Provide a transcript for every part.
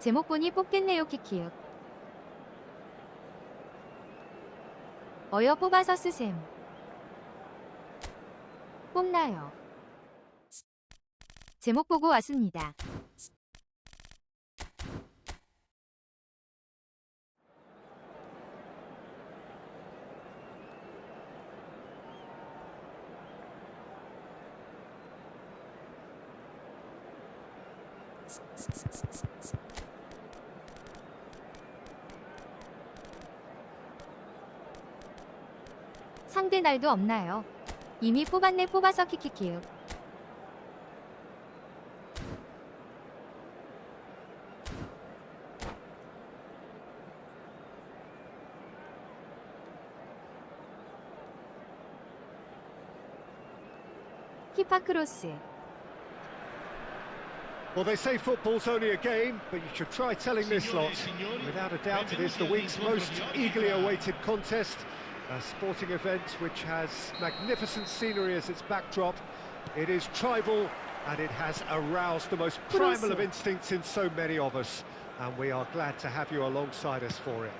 제목 보니 뽑겠네요 키키요. 어여 뽑아서 쓰셈. 뽑나요? 제목 보고 왔습니다. 상대 날도 없나요? 이미 뽑았네 뽑아서 키키키요. 키파 크로스. Well, they say football's only a game, but you should try telling this lot. Without a doubt, it is the week's most eagerly awaited contest. A sporting event which has magnificent scenery as its backdrop. It is tribal, and it has aroused the most primal of instincts in so many of us. And we are glad to have you alongside us for it.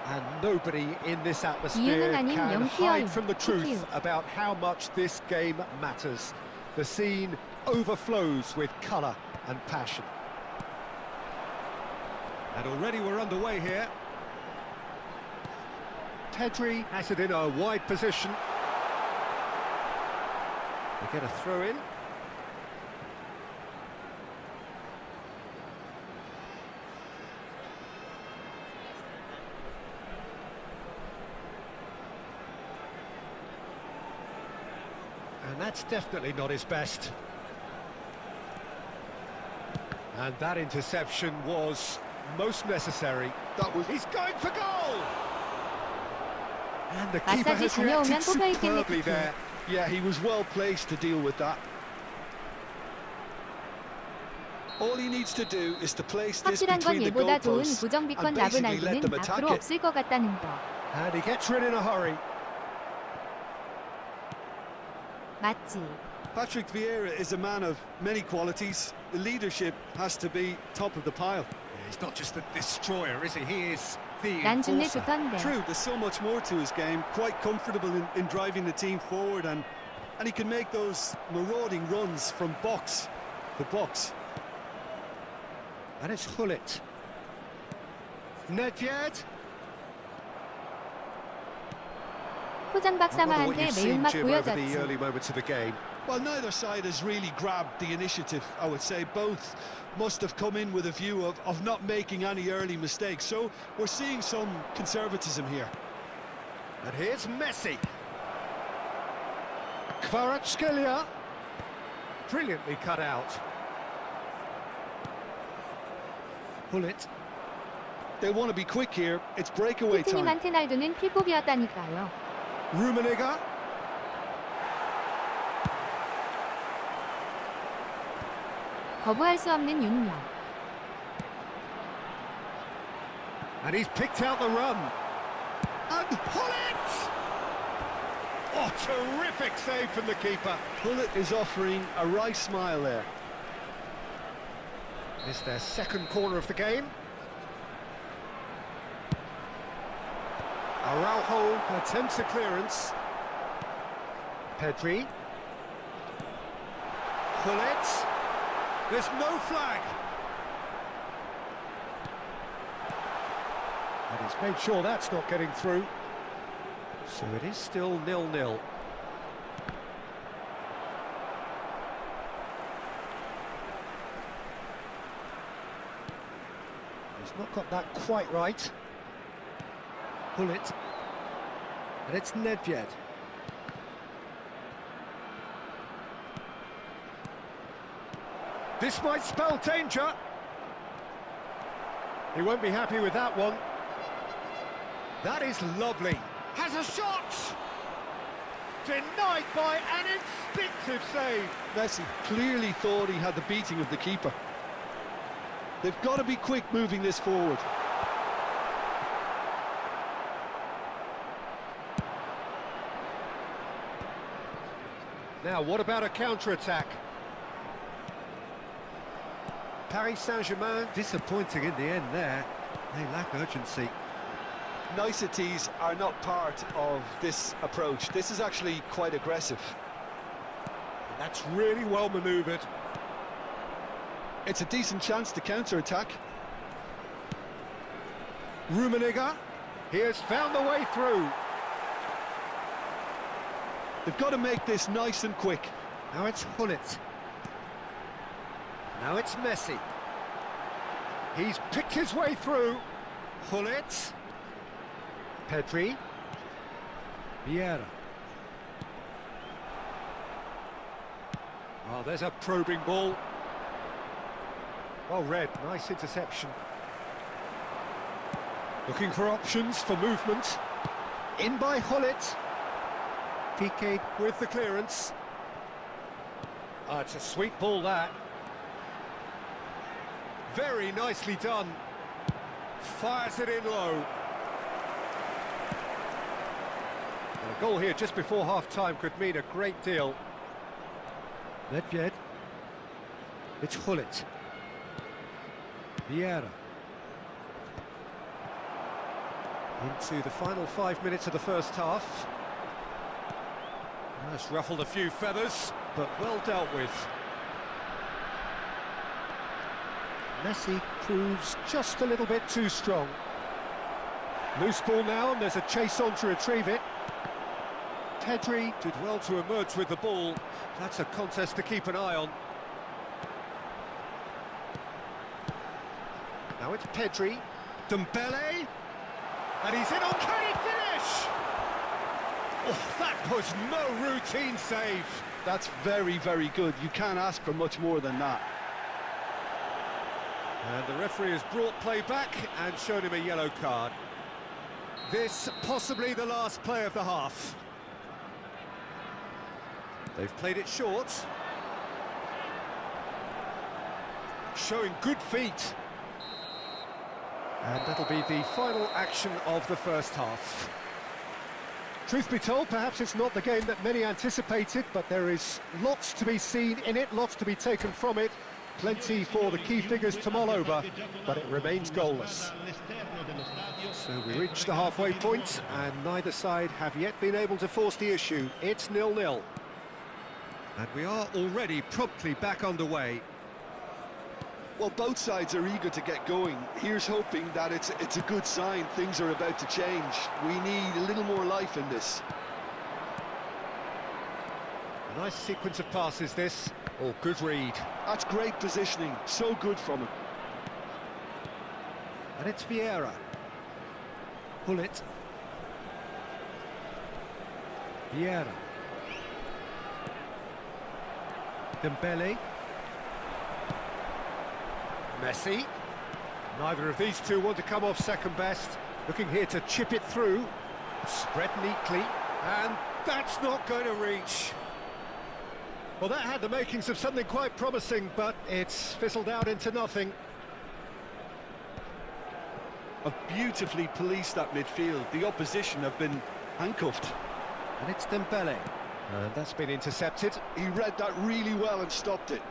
And nobody in this atmosphere can hide from the truth about how much this game matters. The scene overflows with colour and passion. And already we're underway here. Pedri has it in a wide position. They get a throw in. And that's definitely not his best. And that interception was most necessary. He's going for goal! And the keeper has reacted superbly there. Yeah, he was well placed to deal with that. All he needs to do is to place this between the goalposts and basically let them attack it. And he gets rid in a hurry. 맞지. Patrick Vieira is a man of many qualities. The leadership has to be top of the pile. Yeah, he's not just a destroyer, is he? He is the 난 준비 enforcer. 좋던데. True, there's so much more to his game. Quite comfortable in driving the team forward, and he can make those marauding runs from box to box. And it's Hullet. Nedved. 포장 박사마한테 매운맛 보여줬지. early moments of the game. Well, neither side has really grabbed the initiative, I would say. Both must have come in with a view of not making any early mistakes. So we're seeing some conservatism here. And here's Messi. Kvaratskhelia. Brilliantly cut out. Hullet. They want to be quick here. It's breakaway time. 피트님한테 날도는 필복이었다니까요. Rummenigge. 거부할 수 없는 윤영. And he's picked out the run. And Hullet! Oh, terrific save from the keeper. Hullet is offering a wry smile there. It's their second corner of the game. Araujo attempts a clearance. Pedri. Hullet. There's no flag. And he's made sure that's not getting through. So it is still 0-0. He's not got that quite right. Hullet. And it's Nedved. This might spell danger. He won't be happy with that one. That is lovely. Has a shot! Denied by an instinctive save. Messi clearly thought he had the beating of the keeper. They've got to be quick moving this forward. Now, what about a counter-attack? Paris Saint-Germain disappointing in the end there. They lack urgency. Niceties are not part of this approach. This is actually quite aggressive. That's really well manoeuvred. It's a decent chance to counter-attack. Rummenigge, he has found the way through. They've got to make this nice and quick. Now it's Hullet. Now it's Messi. He's picked his way through. Hullet. Pedri. Vieira. Oh, there's a probing ball. Well read, nice interception. Looking for options for movement. In by Hullet. Piqué with the clearance. Oh, it's a sweet ball, that. Very nicely done. Fires it in low. A goal here just before half-time could mean a great deal. Nedved. It's Hullet. Vieira. Into the final 5 minutes of the first half. That's ruffled a few feathers, but well dealt with. Messi proves just a little bit too strong. Loose ball now, and there's a chase on to retrieve it. Pedri did well to emerge with the ball. That's a contest to keep an eye on. Now it's Pedri. Dembele. And he's in on, can he finish? Oh, that was no routine save. That's very, very good. You can't ask for much more than that. And the referee has brought play back and shown him a yellow card. This possibly the last play of the half. They've played it short. Showing good feet. And that'll be the final action of the first half. Truth be told, perhaps it's not the game that many anticipated, but there is lots to be seen in it, lots to be taken from it. Plenty for the key figures to mull over, but it remains goalless. So we reach the halfway point, and neither side have yet been able to force the issue. It's 0-0. And we are already promptly back underway. Well, both sides are eager to get going. Here's hoping that it's a good sign. Things are about to change. We need a little more life in this. A nice sequence of passes, this. Oh, good read. That's great positioning. So good from him. And it's Vieira. Hullet. Vieira. Dembele. Messi. Neither of these two want to come off second best. Looking here to chip it through. Spread neatly. And that's not going to reach. Well, that had the makings of something quite promising, but it's fizzled out into nothing. Have beautifully policed that midfield. The opposition have been handcuffed. And it's Dembele. And that's been intercepted. He read that really well and stopped it.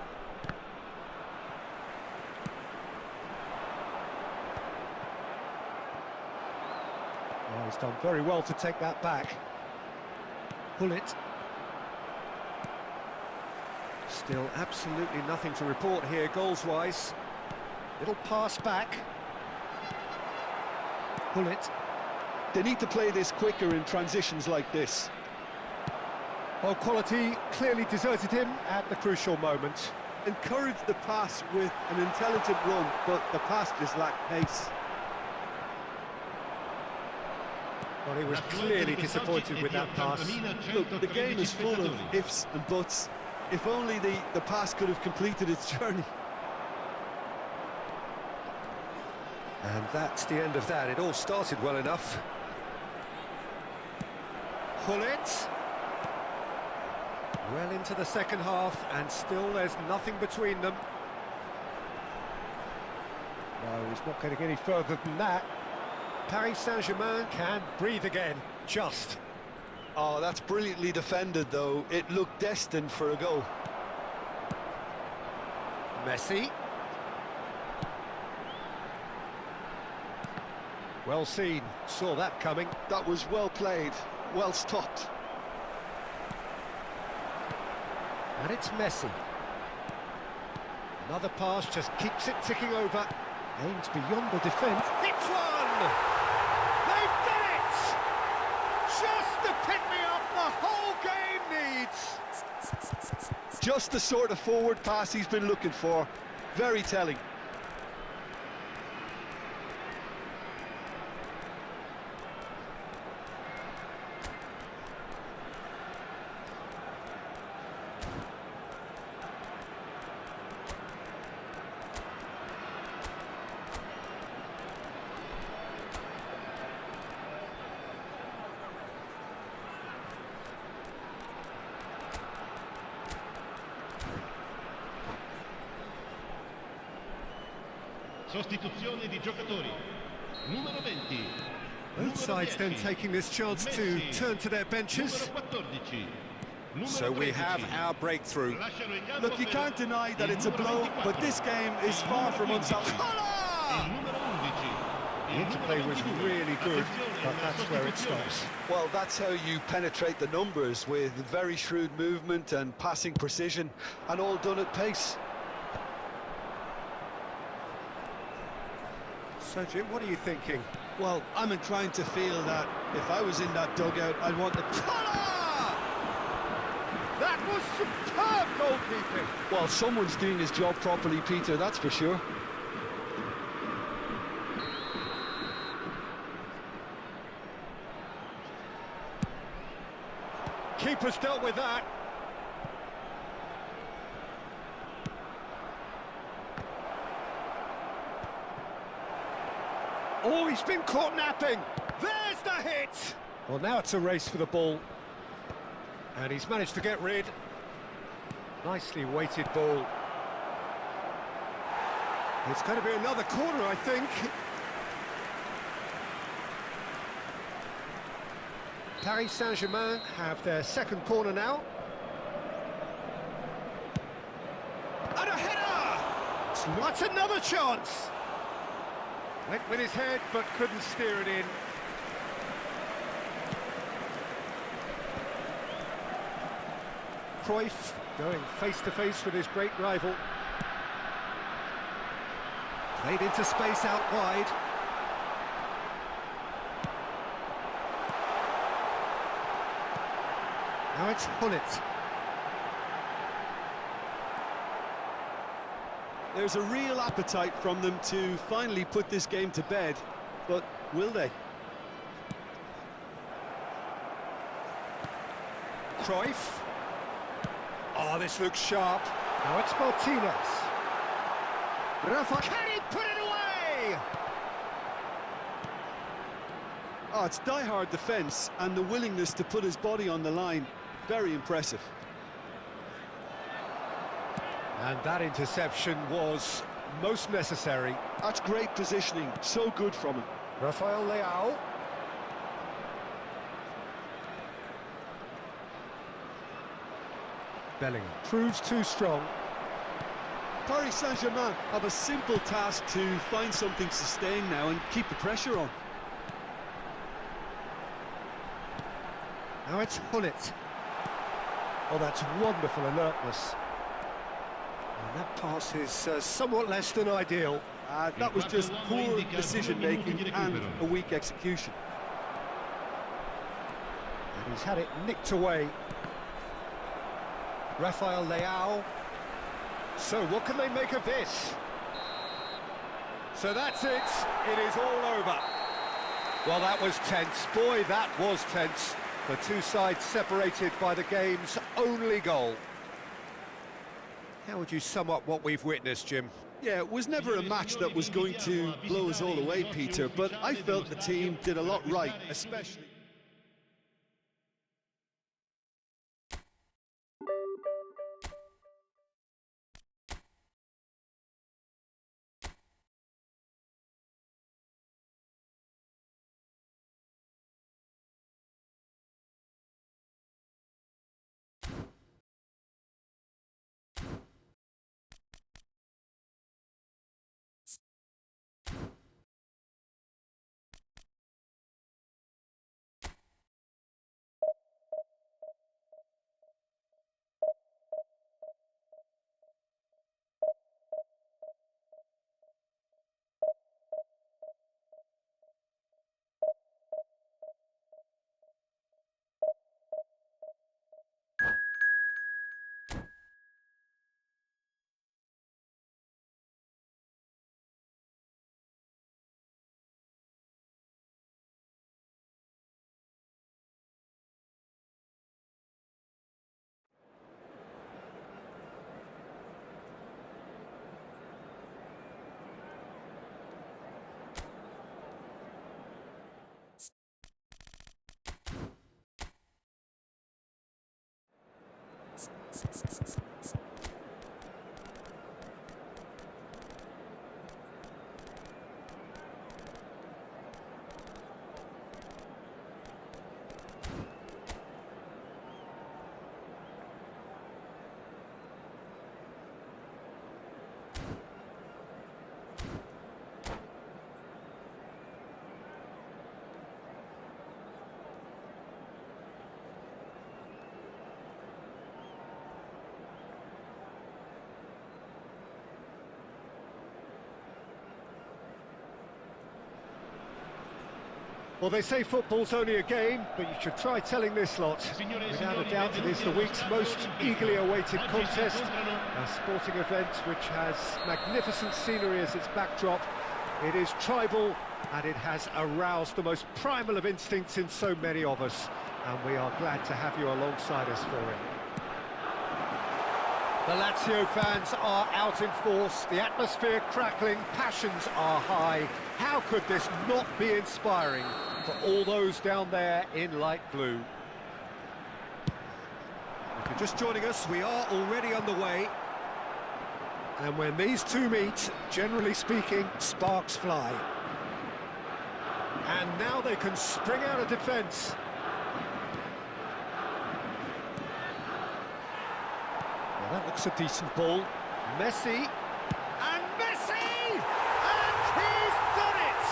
Oh, he's done very well to take that back. Hullet. Still absolutely nothing to report here goals-wise. Little pass back. Hullet. They need to play this quicker in transitions like this. Well, quality clearly deserted him at the crucial moment. Encourage the pass with an intelligent run, but the pass just lacked pace. Well, he was clearly disappointed with that pass. Look, the game is full of ifs and buts. If only the pass could have completed its journey. And that's the end of that. It all started well enough. Hullet. Well into the second half, and still there's nothing between them. No, he's not getting any further than that. Paris Saint-Germain can breathe again, just. Oh, that's brilliantly defended, though. It looked destined for a goal. Messi. Well seen, saw that coming. That was well played, well stopped. And it's Messi. Another pass just keeps it ticking over. Aims beyond the defence. Hits one! They've done it! Just the pick-me-up the whole game needs! Just the sort of forward pass he's been looking for. Very telling. Sostituzione di giocatori. Numero 20. Both sides then taking this chance to turn to their benches. So we have our breakthrough. Look, you can't deny that it's a blow, but this game is far from unsalvageable. The interplay was really good, but that's where it stops. Well, that's how you penetrate the numbers, with very shrewd movement and passing precision, and all done at pace. So, Jim, what are you thinking? Well, I'm inclined to feel that if I was in that dugout, I'd want the... That was superb goalkeeping! Well, someone's doing his job properly, Peter, that's for sure. Keeper's dealt with that. Oh, he's been caught napping. There's the hit. Well, now it's a race for the ball. And he's managed to get rid. Nicely weighted ball. It's going to be another corner, I think. Paris Saint-Germain have their second corner now. And a header! What's another chance? Went with his head, but couldn't steer it in. Cruyff going face-to-face with his great rival. Played into space out wide. Now it's Hullet. There's a real appetite from them to finally put this game to bed, but will they? Cruyff. Oh, this looks sharp. Now it's Martinez. Rafa. Can he put it away? Oh, it's die-hard defence and the willingness to put his body on the line. Very impressive. And that interception was most necessary. That's great positioning, so good from him. Rafael Leao. Bellingham proves too strong. Paris Saint-Germain have a simple task to find something sustained now and keep the pressure on. Now it's Hullet. Oh, that's wonderful alertness. And that pass is somewhat less than ideal. That was just poor decision-making and a weak execution. And he's had it nicked away. Rafael Leao. So what can they make of this? So that's it. It is all over. Well, that was tense. Boy, that was tense. The two sides separated by the game's only goal. How would you sum up what we've witnessed, Jim? Yeah, it was never a match that was going to blow us all away, Peter, but I felt the team did a lot right, especially... Well, they say football's only a game, but you should try telling this lot. Without a doubt, it is the week's most eagerly awaited contest, a sporting event which has magnificent scenery as its backdrop. It is tribal, and it has aroused the most primal of instincts in so many of us, and we are glad to have you alongside us for it. The Lazio fans are out in force, the atmosphere crackling, passions are high. How could this not be inspiring for all those down there in light blue? If you're just joining us, we are already underway. And when these two meet, generally speaking, sparks fly. And now they can spring out of defence. That looks a decent ball. Messi, and Messi! And he's done it!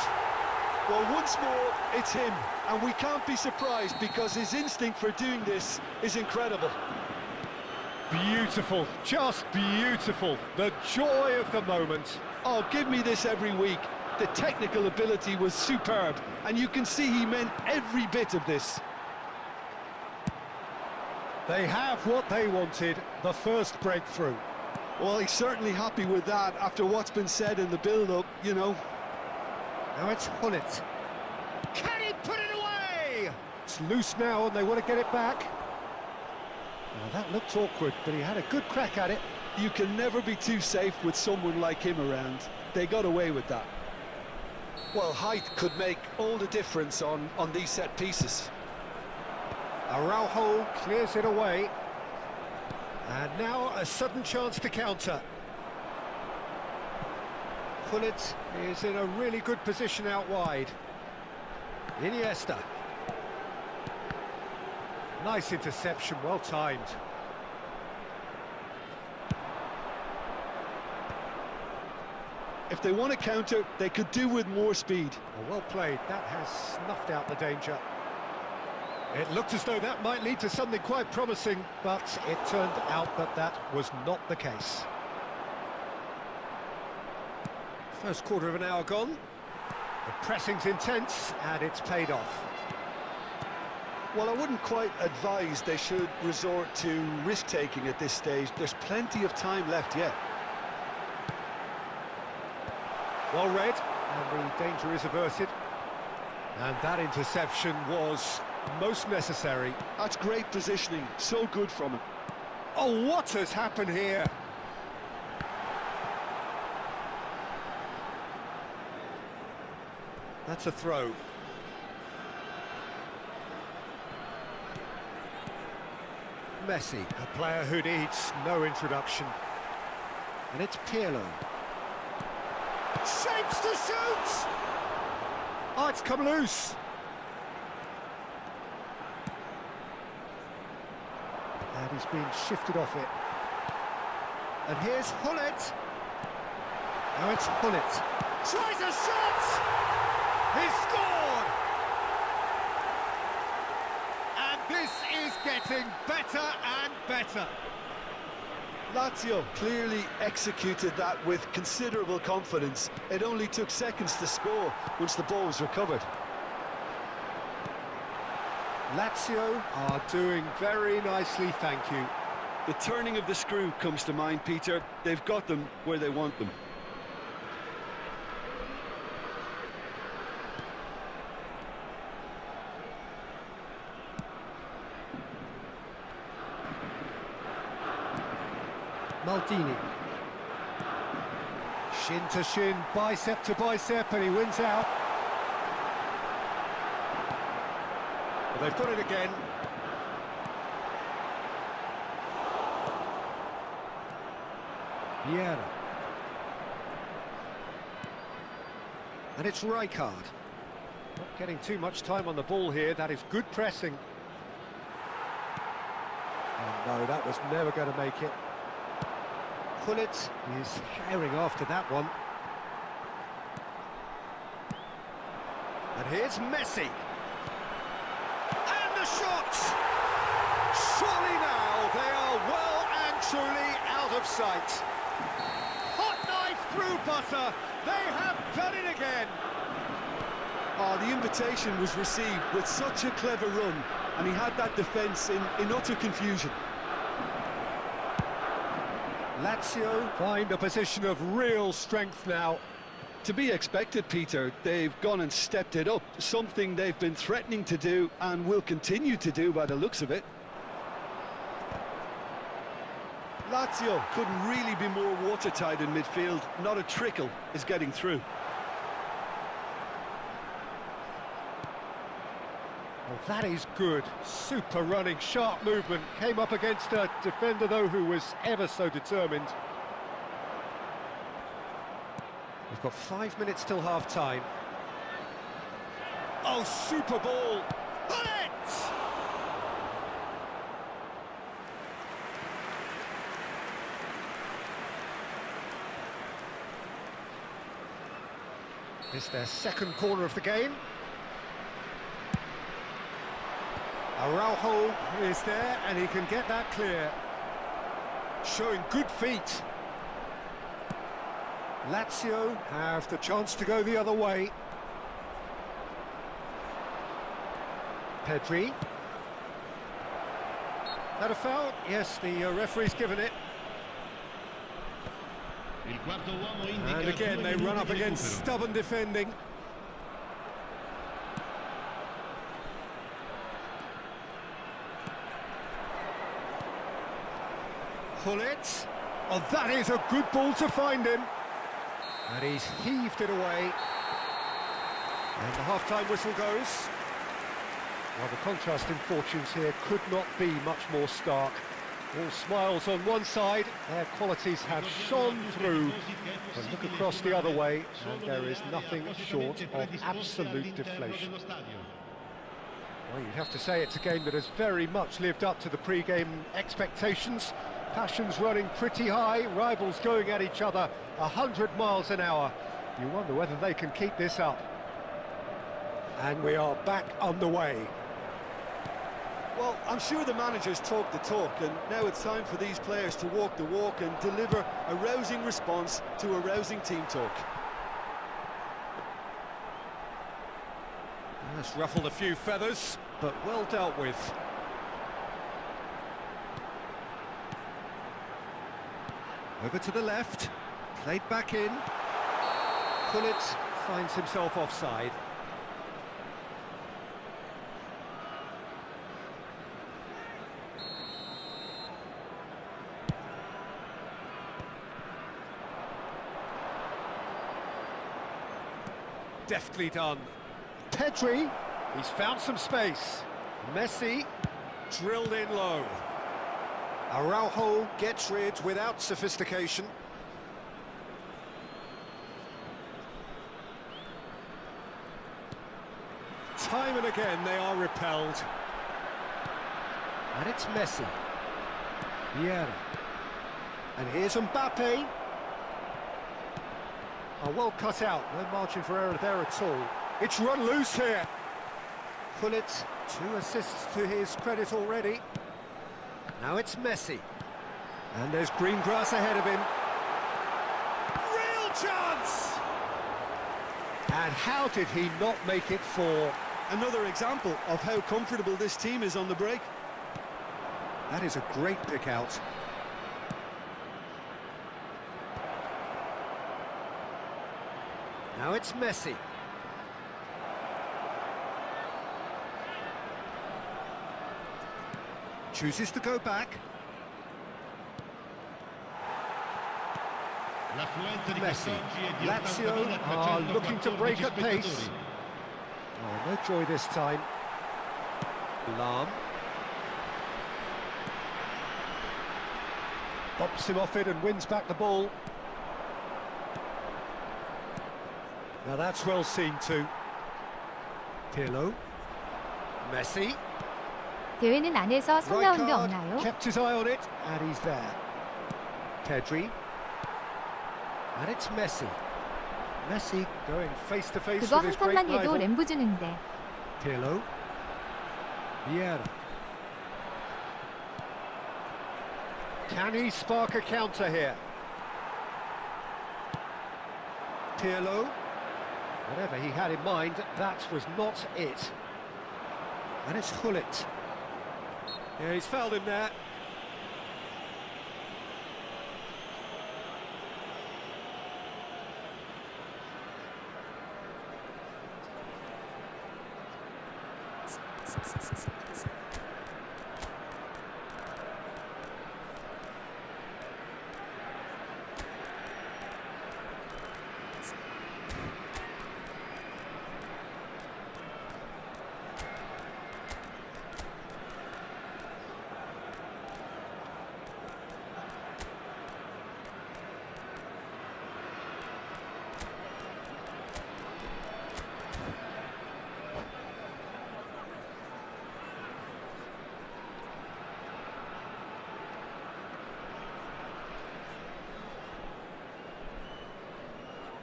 Well, once more, it's him, and we can't be surprised because his instinct for doing this is incredible. Beautiful, just beautiful. The joy of the moment. Oh, give me this every week. The technical ability was superb, and you can see he meant every bit of this. They have what they wanted, the first breakthrough. Well, he's certainly happy with that after what's been said in the build-up, you know. Now it's Hullet. Can he put it away? It's loose now and they want to get it back. Well, that looked awkward, but he had a good crack at it. You can never be too safe with someone like him around. They got away with that. Well, height could make all the difference on these set pieces. Araujo clears it away. And now a sudden chance to counter. Hullet is in a really good position out wide. Iniesta. Nice interception, well timed. If they want to counter, they could do with more speed. Well played, that has snuffed out the danger. It looked as though that might lead to something quite promising, but it turned out that that was not the case. First quarter of an hour gone. The pressing's intense, and it's paid off. Well, I wouldn't quite advise they should resort to risk-taking at this stage. There's plenty of time left yet. Well read, and the danger is averted. And that interception was most necessary. That's great positioning, so good from him. Oh, what has happened here? That's a throw. Messi, a player who needs no introduction. And it's Pirlo. Shapes to shoot! Oh, it's come loose. And he's been shifted off it. And here's Hullet. Now it's Hullet. Tries a shot! He's scored! And this is getting better and better. Lazio clearly executed that with considerable confidence. It only took seconds to score once the ball was recovered. Lazio are doing very nicely, thank you. The turning of the screw comes to mind, Peter. They've got them where they want them. Maldini. Shin to shin, bicep to bicep, and he wins out. Well, they've got it again. Vieira. And it's Rijkaard. Not getting too much time on the ball here. That is good pressing. And no, that was never going to make it. Gullit is herring after that one. And here's Messi. And the shot! Surely now they are well and truly out of sight. Hot knife through butter. They have done it again. Oh, the invitation was received with such a clever run, and he had that defence in utter confusion. Lazio find a position of real strength now. To be expected, Peter. They've gone and stepped it up, something they've been threatening to do and will continue to do by the looks of it. Lazio couldn't really be more watertight in midfield. Not a trickle is getting through. Well, that is good. Super running, sharp movement. Came up against a defender, though, who was ever so determined. We've got 5 minutes till half-time. Oh, super ball! Bullet! This is their second corner of the game. Araujo is there, and he can get that clear. Showing good feet. Lazio have the chance to go the other way. Pedri. That a foul? Yes, the referee's given it. And again, they run up against stubborn defending. Gullit. Oh, that is a good ball to find him. And he's heaved it away. And the half-time whistle goes. Well, the contrast in fortunes here could not be much more stark. All smiles on one side, their qualities have shone through. But look across the other way, and there is nothing short of absolute deflation. Well, you'd have to say it's a game that has very much lived up to the pre-game expectations. Passions running pretty high, rivals going at each other 100 miles an hour. You wonder whether they can keep this up. And we are back underway. Well, I'm sure the managers talk the talk, and now it's time for these players to walk the walk and deliver a rousing response to a rousing team talk. That's ruffled a few feathers, but well dealt with. Over to the left, played back in. Gullit finds himself offside. Deftly done. Pedri, he's found some space. Messi, drilled in low. Araujo gets rid without sophistication. Time and again they are repelled. And it's Messi. Vieira. And here's Mbappe. Oh, well cut out, no margin for error there at all. It's run loose here. Gullit, 2 assists to his credit already. Now it's Messi. And there's green grass ahead of him. Real chance! And how did he not make it 4? Another example of how comfortable this team is on the break. That is a great pick out. Now it's Messi. Chooses to go back. Messi. Lazio are looking to break at pace. Oh, no joy this time. Lam. Bops him off it and wins back the ball. Now that's well seen too. Pirlo. Messi. 대회는 안에서 선 Right 나온 게 card. 없나요? Kept his eye on it, and he's there. Pedri. And it's Messi. Messi going face to face 그거 with 한 his great 칸만 해도 rival. 램부 주는데. Pirlo. Vieira. Can he spark a counter here? Pirlo. Whatever he had in mind, that was not it. And it's Hullet. Yeah, he's fouled him there.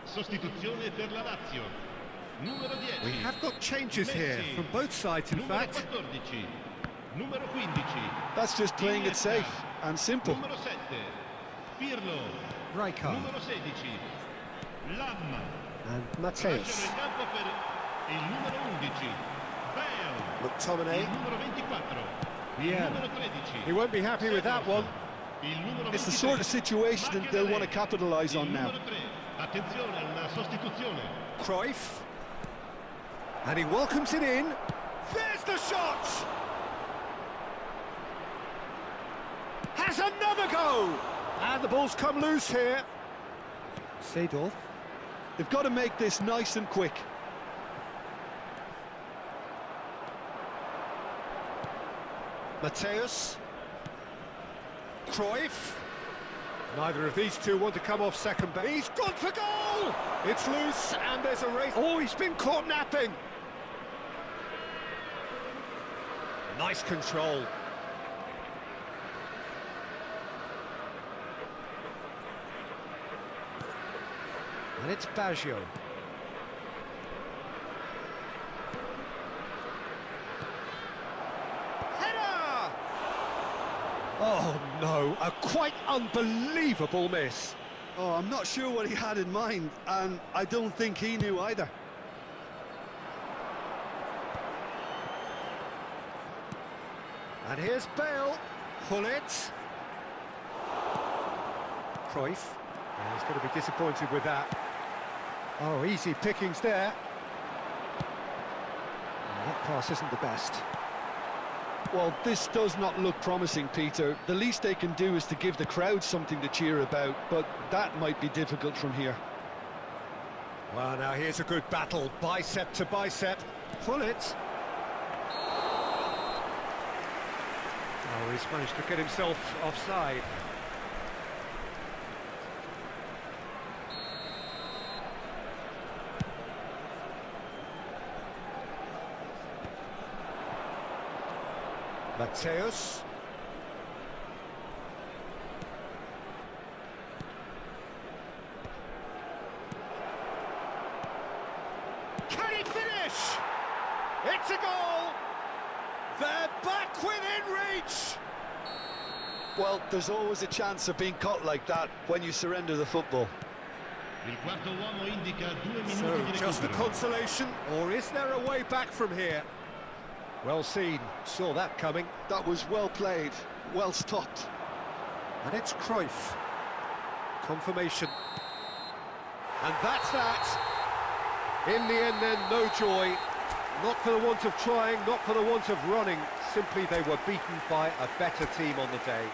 Sostituzione per la Lazio. Numero 10. We have got changes here Messi. from both sides, in Numero fact. 14. Numero 15. That's just playing it safe and simple. Numero 7. Pirlo. Rijkaard Numero 16. Lam. and Lasciano Mateus. il campo per il numero 11. Bale. Il McTominay. numero 24. Il Vieira. numero 13. He won't be happy with that one. Il numero It's the 23. sort of situation that they'll want to capitalise on Il now. numero 3. Attenzione, una sostituzione. Cruyff. And he welcomes it in. There's the shot! Has another go! And the ball's come loose here. Seedorf. They've got to make this nice and quick. Mateus. Cruyff. Neither of these two want to come off second base. He's gone for goal! It's loose and there's a race. Oh, he's been caught napping. Nice control. And it's Baggio. Header! Oh no, a quite unbelievable miss. Oh, I'm not sure what he had in mind, and I don't think he knew either. And here's Bale. Hullet. Cruyff. Yeah, he's going to be disappointed with that. Oh, easy pickings there. That pass isn't the best. Well, this does not look promising, Peter. The least they can do is to give the crowd something to cheer about, but that might be difficult from here. Well, now here's a good battle, bicep to bicep. Hullet. Oh, he's managed to get himself offside. Mateus. Can he finish? It's a goal! They're back within reach! Well, there's always a chance of being caught like that when you surrender the football. Il quarto uomo indica 2 minuti So, di just the recupero. consolation, or is there a way back from here? Well seen, saw that coming. That was well played, well stopped. And it's Cruyff. Confirmation. And that's that. In the end then, no joy. Not for the want of trying, not for the want of running. Simply they were beaten by a better team on the day.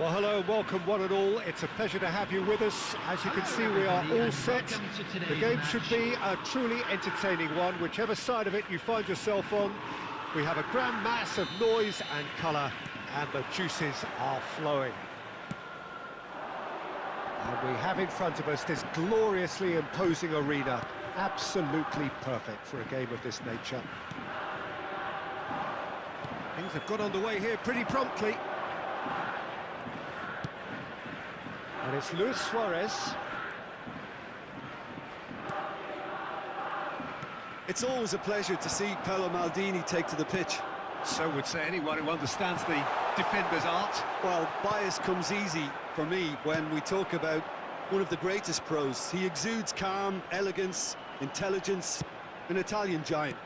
Well, hello and welcome one and all. It's a pleasure to have you with us. As you can see, we are all set. The game should be a truly entertaining one, whichever side of it you find yourself on. We have a grand mass of noise and colour, and the juices are flowing. And we have in front of us this gloriously imposing arena, absolutely perfect for a game of this nature. Things have got underway here pretty promptly. And it's Luis Suarez. It's always a pleasure to see Paolo Maldini take to the pitch. So would say anyone who understands the defender's art. Well, bias comes easy for me when we talk about one of the greatest pros. He exudes calm, elegance, intelligence, an Italian giant.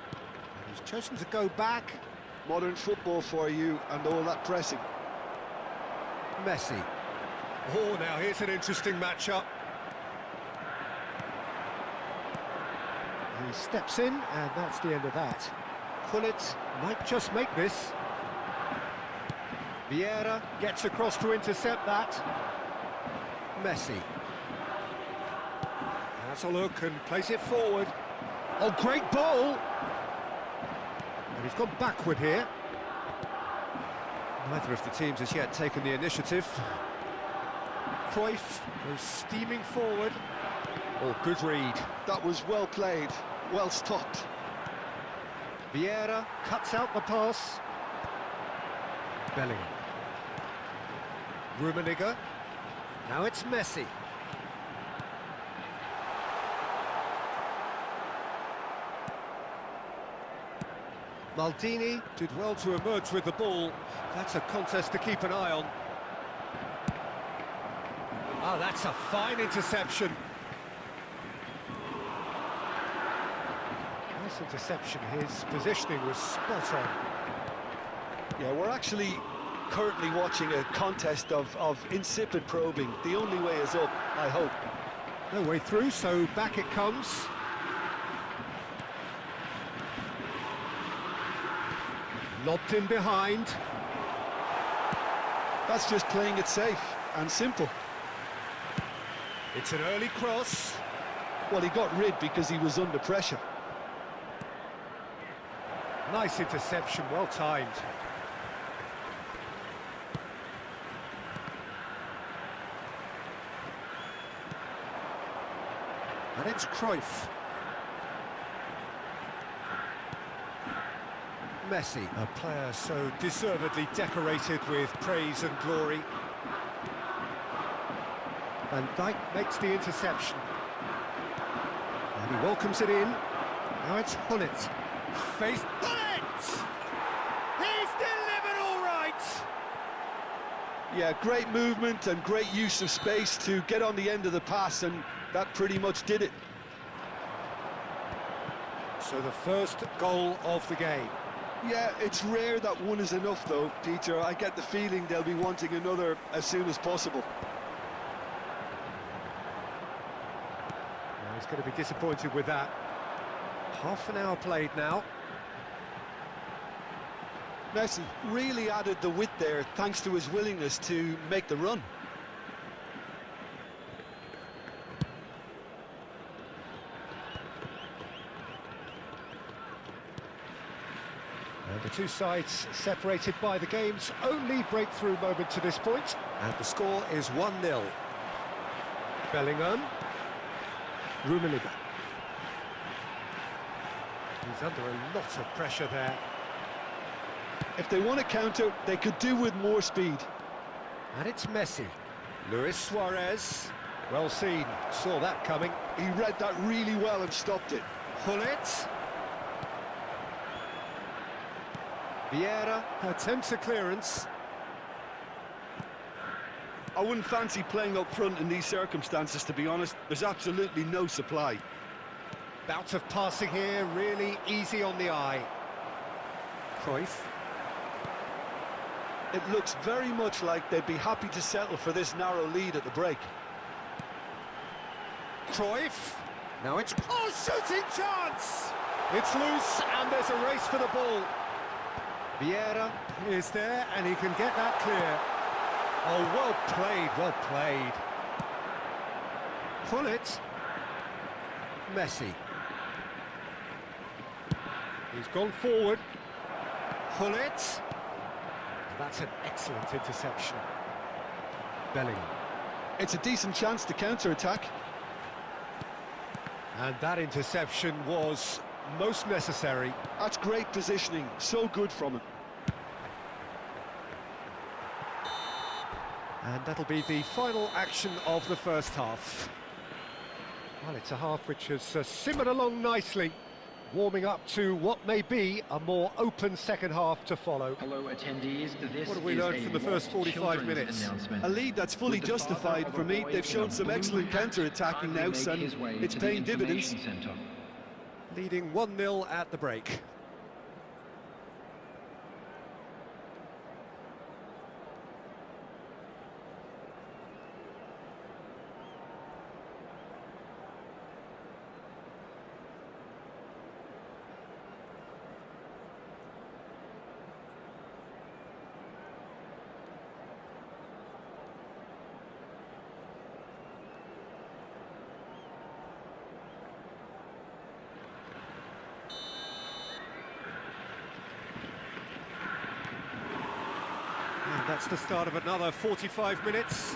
And he's chosen to go back. Modern football for you and all that pressing. Messi. Oh, now here's an interesting matchup. He steps in, and that's the end of that. Gullit might just make this. Vieira gets across to intercept that. Messi. Has a look and plays it forward. Oh, great ball! And he's gone backward here. Neither of the teams has yet taken the initiative. Cruyff goes steaming forward. Oh, good read. That was well played, well stopped. Vieira cuts out the pass. Bellingham. Rummenigge. Now it's Messi. Maldini did well to emerge with the ball. That's a contest to keep an eye on. Oh, that's a fine interception. Nice interception. His positioning was spot on. Yeah, we're actually currently watching a contest of insipid probing. The only way is up, I hope. No way through, so back it comes. Lobbed in behind. That's just playing it safe and simple. It's an early cross. Well, he got rid because he was under pressure. Nice interception, well timed. And it's Cruyff. Messi, a player so deservedly decorated with praise and glory. Van Dijk makes the interception. And he welcomes it in. Now it's Gullit. Face Gullit! He's delivered all right! Yeah, great movement and great use of space to get on the end of the pass, and that pretty much did it. So the first goal of the game. Yeah, it's rare that one is enough though, Peter. I get the feeling they'll be wanting another as soon as possible. Well, he's going to be disappointed with that. Half an hour played now. Messi really added the width there thanks to his willingness to make the run. And the two sides separated by the game's only breakthrough moment to this point. And the score is 1-0. Bellingham. Rummenigge. He's under a lot of pressure there. If they want to counter, they could do with more speed. And it's Messi. Luis Suarez. Well seen, saw that coming. He read that really well and stopped it. Gullit. Vieira attempts a clearance. I wouldn't fancy playing up front in these circumstances, to be honest. There's absolutely no supply. Bout of passing here, really easy on the eye. Cruyff. It looks very much like they'd be happy to settle for this narrow lead at the break. Cruyff. Now it's... Oh, shooting chance! It's loose, and there's a race for the ball. Vieira is there, and he can get that clear. Oh, well played, well played. Gullit. Messi. He's gone forward. Gullit. That's an excellent interception. Bellingham. It's a decent chance to counter-attack. And that interception was most necessary. That's great positioning, so good from him. And that'll be the final action of the first half. Well, it's a half which has simmered along nicely, warming up to what may be a more open second half to follow. Hello attendees, this what have we learned from the first 45 minutes? A lead that's fully justified for me. They've shown some excellent counter-attacking now, and it's paying dividends. Leading 1-0 at the break. And that's the start of another 45 minutes.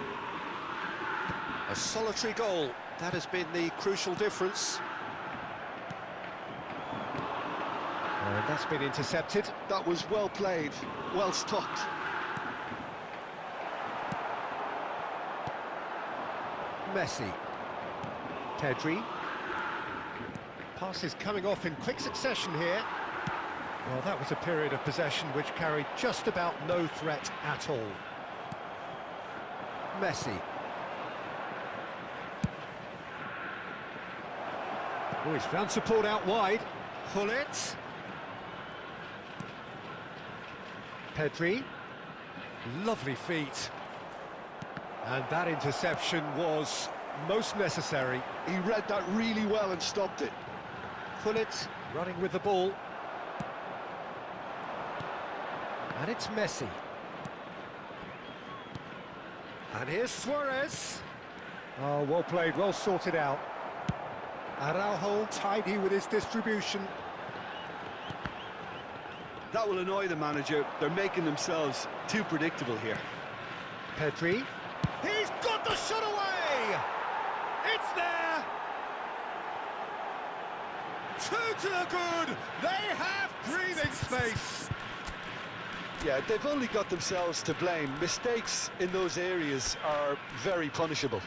A solitary goal, that has been the crucial difference. And that's been intercepted. That was well played, well stopped. Messi. Pedri. Passes coming off in quick succession here. Well, that was a period of possession which carried just about no threat at all. Messi. Oh, he's found support out wide. Gullit. Pedri. Lovely feet. And that interception was most necessary. He read that really well and stopped it. Gullit running with the ball. And it's Messi. And here's Suarez. Oh, well played, well sorted out. Araujo tidy with his distribution. That will annoy the manager. They're making themselves too predictable here. Pedri. He's got the shot away! It's there! Two to the good! They have breathing space! Yeah, they've only got themselves to blame. Mistakes in those areas are very punishable.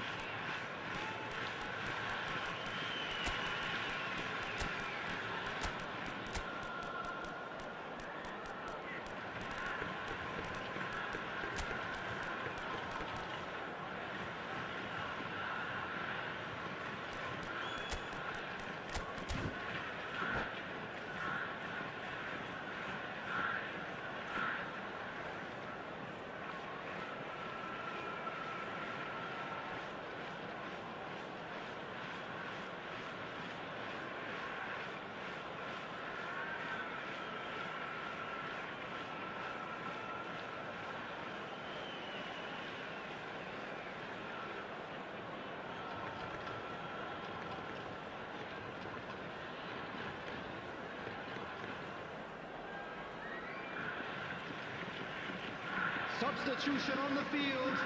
Substitution on the field.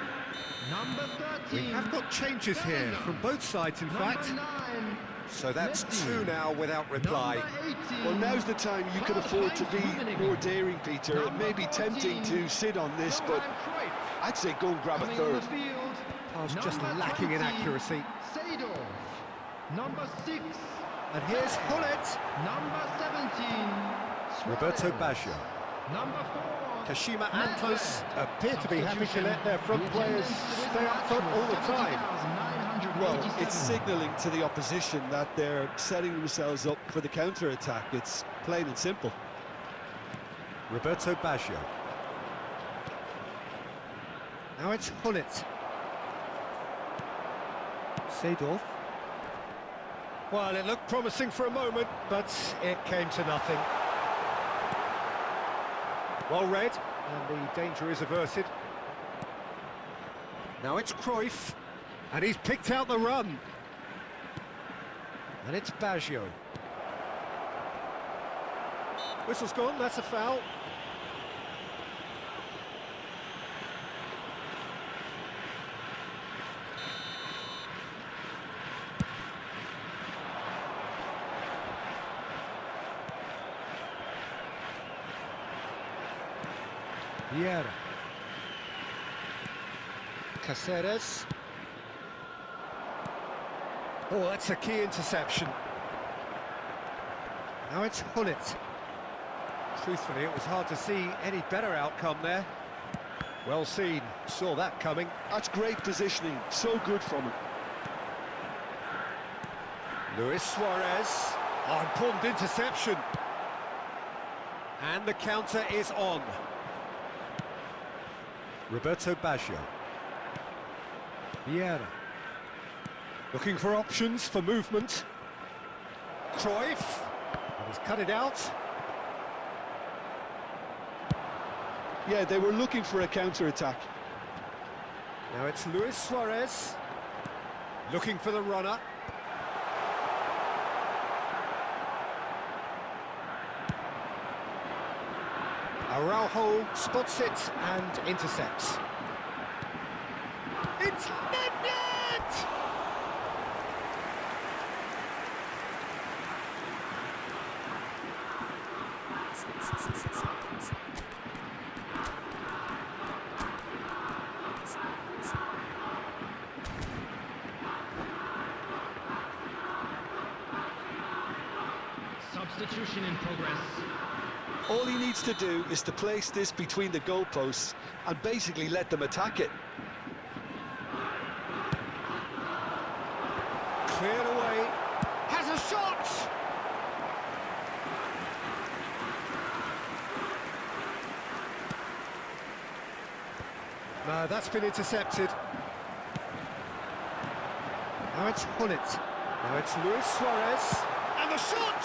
Number 13. We have got changes here from both sides, in fact. Number 9, So that's two now without reply. Well, now's the time you could afford to be more daring, Peter. It may be tempting to sit on this, but I'd say go and grab a third. Pass just lacking in accuracy. Number 6. And here's Hullet. Number 17. Roberto Baggio. Number 4. Kashima Antlers appear to be happy to let their front players stay up front all the time. Well, it's signalling to the opposition that they're setting themselves up for the counter-attack. It's plain and simple. Roberto Baggio. Now it's Hullet. Seedorf. Well, it looked promising for a moment, but it came to nothing. Well read, and the danger is averted. Now it's Cruyff, and he's picked out the run. And it's Baggio. Whistle's gone, that's a foul. Vieira. Caceres. Oh, that's a key interception. Now it's Hullet. Truthfully, it was hard to see any better outcome there. Well seen, saw that coming. That's great positioning, so good from him. Luis Suarez. Oh, important interception. And the counter is on. Roberto Baggio. Vieira. Looking for options for movement. Cruyff. And he's cut it out. Yeah, they were looking for a counter-attack. Now it's Luis Suarez. Looking for the runner. Araujo spots it and intercepts. It's Nedved! Substitution in progress. All he needs to do is to place this between the goalposts and basically let them attack it. Cleared away. Has a shot! No, that's been intercepted. Now it's Hullet. Now it's Luis Suarez. And the shot!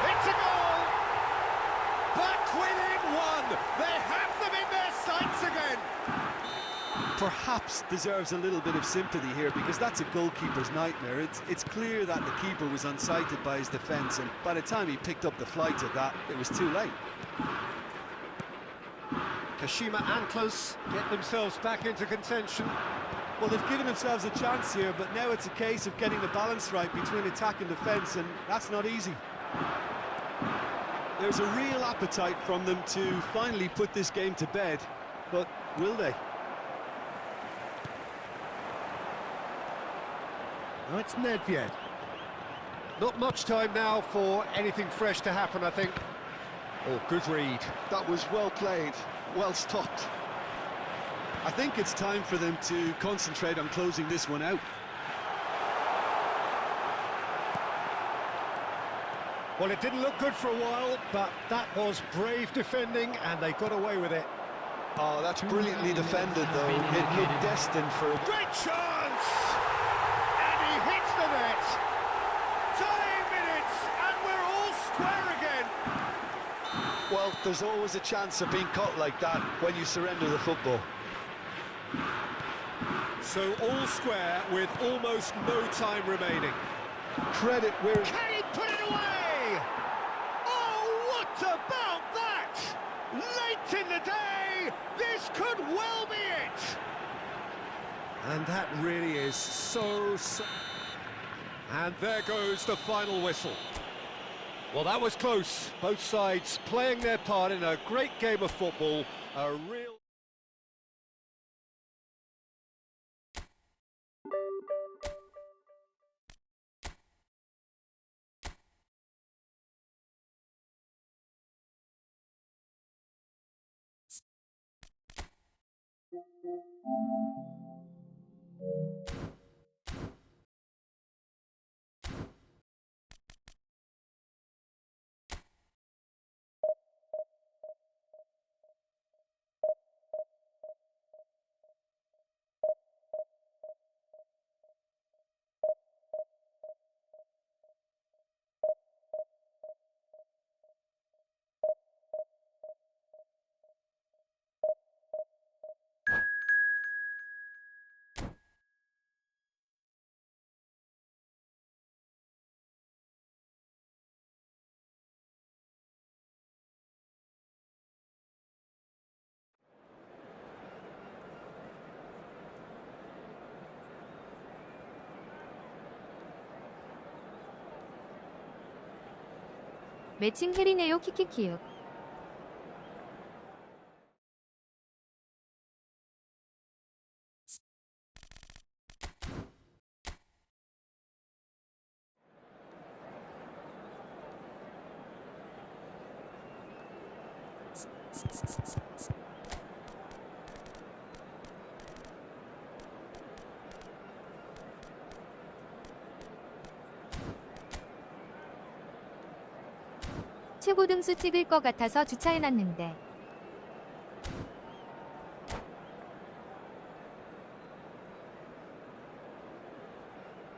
It's a goal! Back within one! They have them in their sights again! Perhaps deserves a little bit of sympathy here, because that's a goalkeeper's nightmare. It's clear that the keeper was unsighted by his defence, and by the time he picked up the flight of that, it was too late. Kashima Antlers get themselves back into contention. Well, they've given themselves a chance here, but now it's a case of getting the balance right between attack and defence, and that's not easy. There's a real appetite from them to finally put this game to bed, but will they? Now it's Nedved. Not much time now for anything fresh to happen, I think. Oh, good read. That was well played, well stopped. I think it's time for them to concentrate on closing this one out. Well, it didn't look good for a while, but that was brave defending, and they got away with it. Oh, that's brilliantly defended, though. It looked destined for a great chance! And he hits the net! Dying minutes, and we're all square again! Well, there's always a chance of being caught like that when you surrender the football. So all square with almost no time remaining. Credit where... Can he put it away? Oh, what about that? Late in the day, this could well be it. And that really is so... And there goes the final whistle. Well, that was close. Both sides playing their part in a great game of football. A real... 매칭 헬이네요. 키키키육. 최고 등수 찍을 것 같아서 주차해놨는데.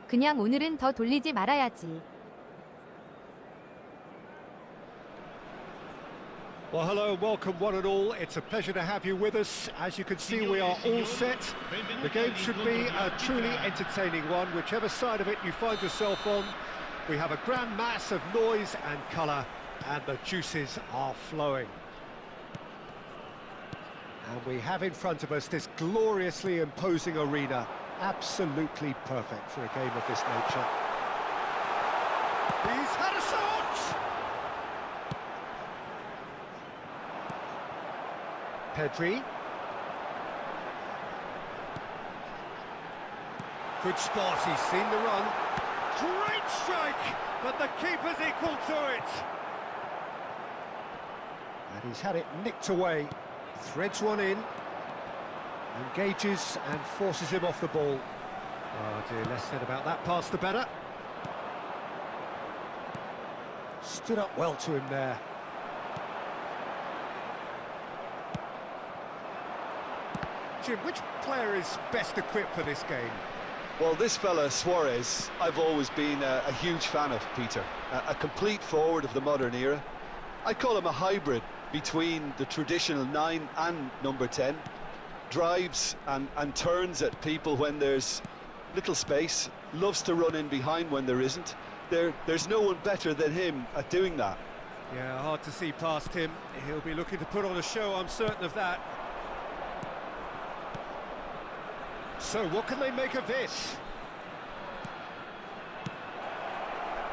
그냥 오늘은 더 돌리지 말아야지. Well, hello, welcome one and all. It's a pleasure to have you with us. As you can see, we are all set. The game should be a truly entertaining one, whichever side of it you find yourself on. We have a grand mass of noise and colour, and the juices are flowing. And we have in front of us this gloriously imposing arena, absolutely perfect for a game of this nature. He's had a shot! Pedri. Good spot, he's seen the run. Great strike, but the keeper's equal to it. And he's had it nicked away. Threads one in. Engages and forces him off the ball. Oh dear, less said about that pass the better. Stood up well to him there. Jim, which player is best equipped for this game? Well, this fella, Suarez, I've always been a huge fan of, Peter. A complete forward of the modern era. I call him a hybrid between the traditional 9 and number 10. Drives and turns at people when there's little space. Loves to run in behind when there isn't. There's no one better than him at doing that. Yeah, hard to see past him. He'll be looking to put on a show, I'm certain of that. So, what can they make of this?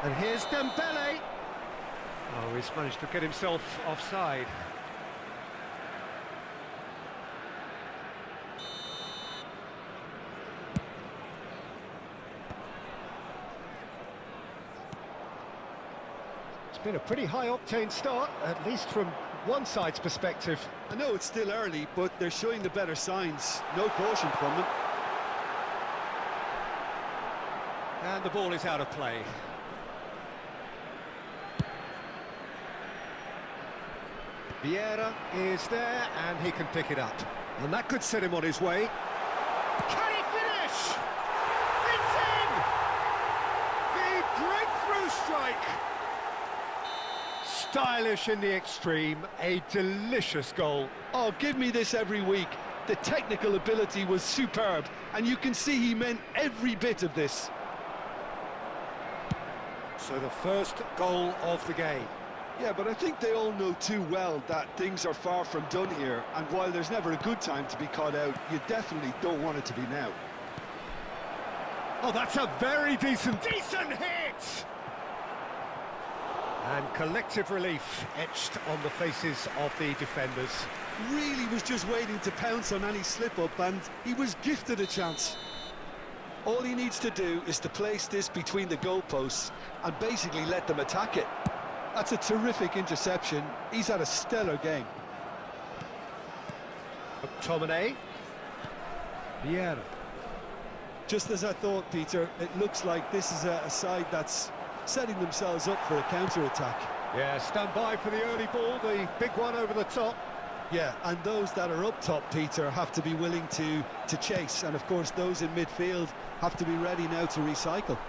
And here's Dembele. Oh, he's managed to get himself offside. It's been a pretty high-octane start, at least from one side's perspective. I know it's still early, but they're showing the better signs. No caution from them. And the ball is out of play. Vieira is there, and he can pick it up. And that could set him on his way. Can he finish? It's in! The breakthrough strike! Stylish in the extreme, a delicious goal. Oh, give me this every week. The technical ability was superb, and you can see he meant every bit of this. So the first goal of the game. Yeah, but I think they all know too well that things are far from done here, and while there's never a good time to be caught out, you definitely don't want it to be now. Oh, that's a very decent hit! And collective relief etched on the faces of the defenders. Really was just waiting to pounce on any slip-up, and he was gifted a chance. All he needs to do is to place this between the goalposts and basically let them attack it. That's a terrific interception. He's had a stellar game. McTominay. Vieira. Just as I thought, Peter, it looks like this is a side that's setting themselves up for a counter-attack. Yeah, stand by for the early ball, the big one over the top. Yeah, and those that are up top, Peter, have to be willing to chase. And, of course, those in midfield have to be ready now to recycle.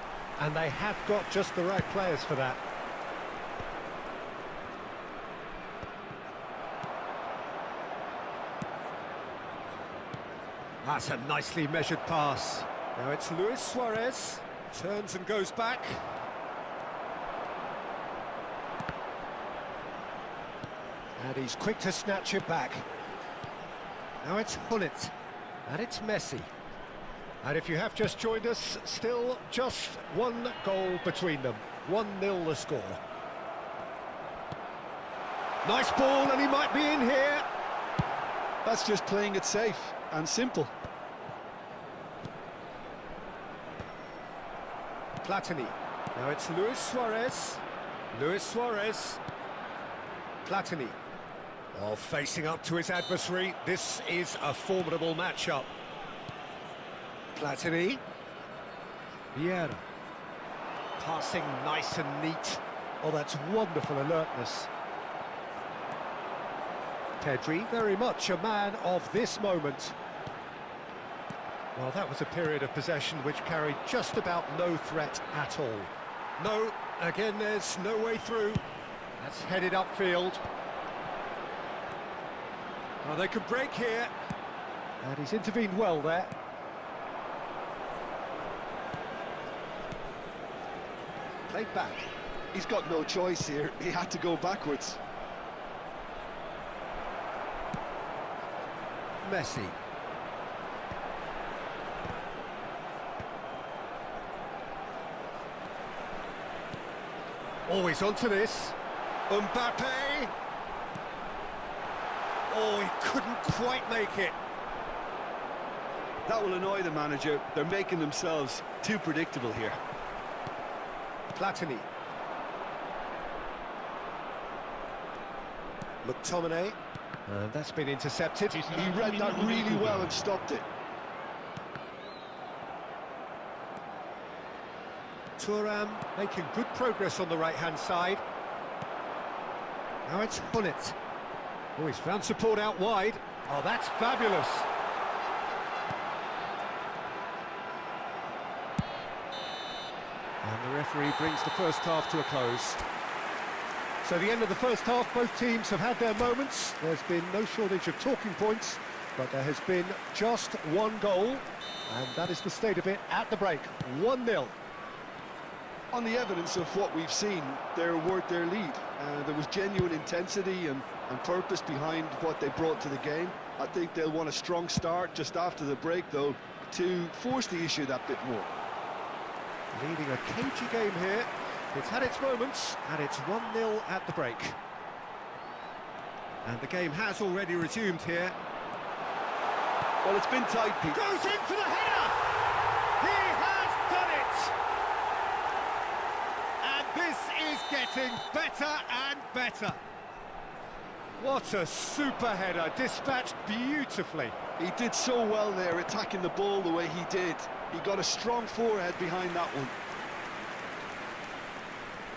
And they have got just the right players for that. That's a nicely measured pass. Now it's Luis Suarez. Turns and goes back. And he's quick to snatch it back. Now it's Hullet. And it's Messi. And if you have just joined us, still just one goal between them. 1-0 the score. Nice ball, and he might be in here. That's just playing it safe and simple. Platini. Now it's Luis Suarez. Luis Suarez. Platini. Oh, facing up to his adversary. This is a formidable matchup. Platini. Vieira. Passing nice and neat. Oh, that's wonderful alertness. Pedri, very much a man of this moment. Well, that was a period of possession which carried just about no threat at all. No, again, there's no way through. That's headed upfield. Oh, they could break here. And he's intervened well there. Played back. He's got no choice here. He had to go backwards. Messi. Always onto this. Mbappe. Oh, he couldn't quite make it. That will annoy the manager. They're making themselves too predictable here. Platini. McTominay. And that's been intercepted. He read that really well and stopped it. Thuram making good progress on the right-hand side. Now it's Hullet. Oh, he's found support out wide. Oh, that's fabulous. And the referee brings the first half to a close. So the end of the first half, both teams have had their moments. There's been no shortage of talking points, but there has been just one goal, and that is the state of it at the break. 1-0. On the evidence of what we've seen, they're worth their lead. There was genuine intensity and purpose behind what they brought to the game. I think they'll want a strong start just after the break, though, to force the issue that bit more. Leading a cagey game here. It's had its moments, and it's 1-0 at the break. And the game has already resumed here. Well, it's been tight, Pete. Goes in for the header! He has done it! And this is getting better and better. What a super header, dispatched beautifully. He did so well there, attacking the ball the way he did. He got a strong forehead behind that one.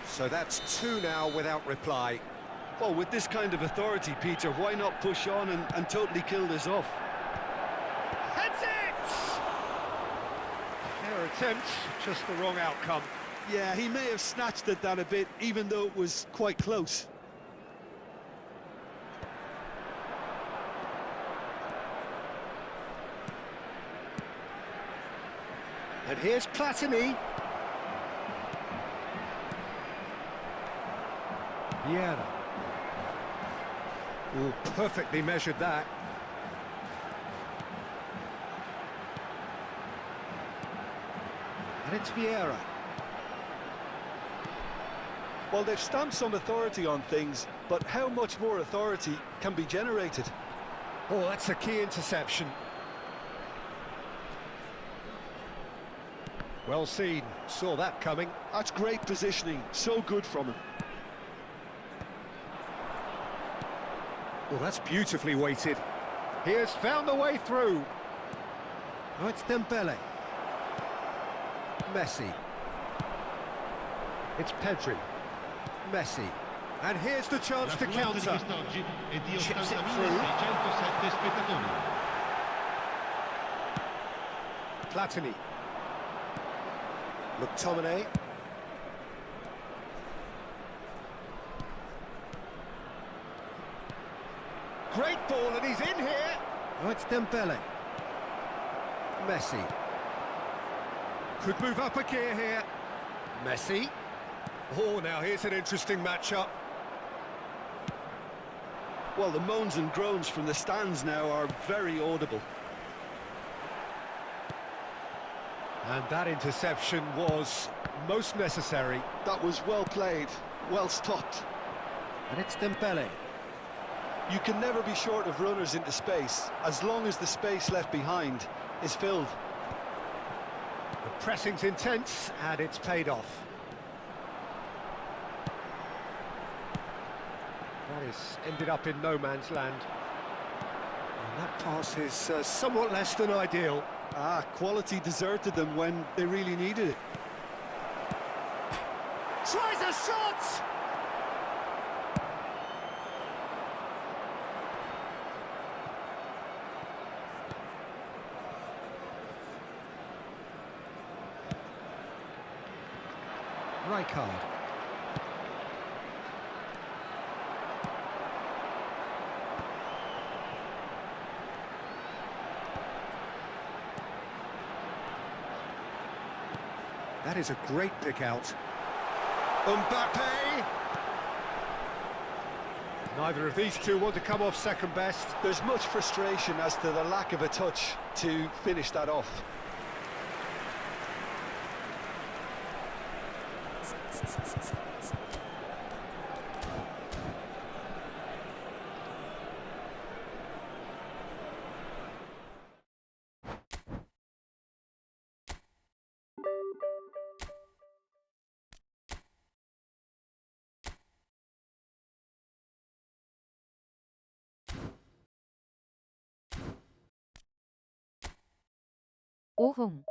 So that's 2 now without reply. Well, with this kind of authority, Peter, why not push on and totally kill this off? Heads it! Fair attempt, just the wrong outcome. Yeah, he may have snatched at that a bit, even though it was quite close. And here's Platini. Vieira. Oh, perfectly measured that. And it's Vieira. Well, they've stamped some authority on things, but how much more authority can be generated? Oh, that's a key interception. Well seen, saw that coming. That's great positioning, so good from him. Well, that's beautifully weighted. He has found the way through. Oh, it's Dembele. Messi. It's Pedri. Messi. And here's the chance to L'affluenza di counter. quest'oggi è di Chips it 80.607 spettatori. Platini. McTominay. Great ball, and he's in here. Oh, it's Dembele. Messi. Could move up a gear here. Messi. Oh, now here's an interesting matchup. Well, the moans and groans from the stands now are very audible. And that interception was most necessary. That was well played, well stopped. And it's Dembele. You can never be short of runners into space, as long as the space left behind is filled. The pressing's intense, and it's paid off. That has ended up in no man's land. And that pass is somewhat less than ideal. Quality deserted them when they really needed it. Tries a shot! Rijkaard. That is a great pick out. Mbappe! Neither of these two want to come off second best. There's much frustration as to the lack of a touch to finish that off. 오홍.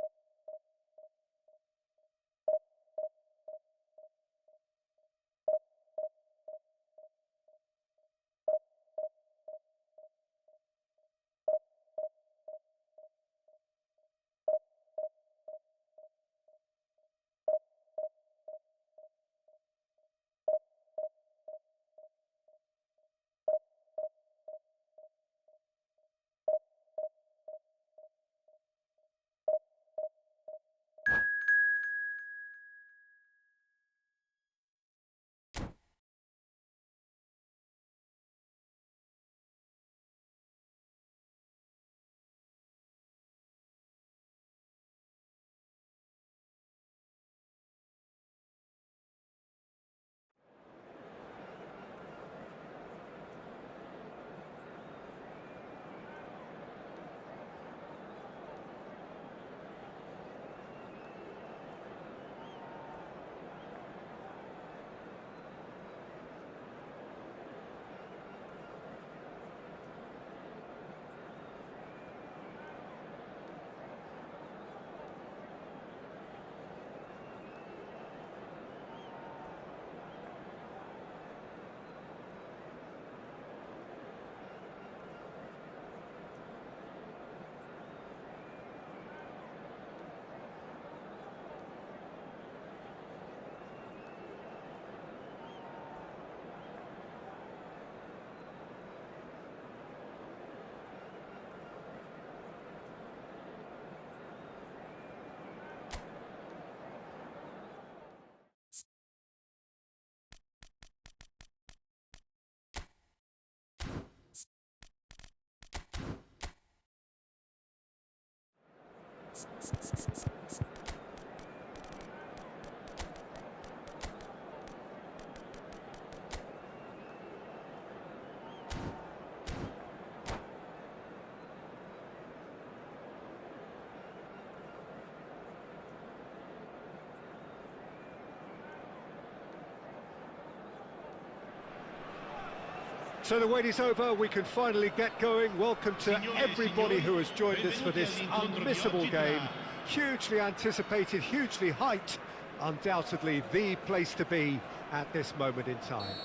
So the wait is over, we can finally get going. Welcome to everybody who has joined us for this unmissable game. Hugely anticipated, hugely hyped, undoubtedly the place to be at this moment in time.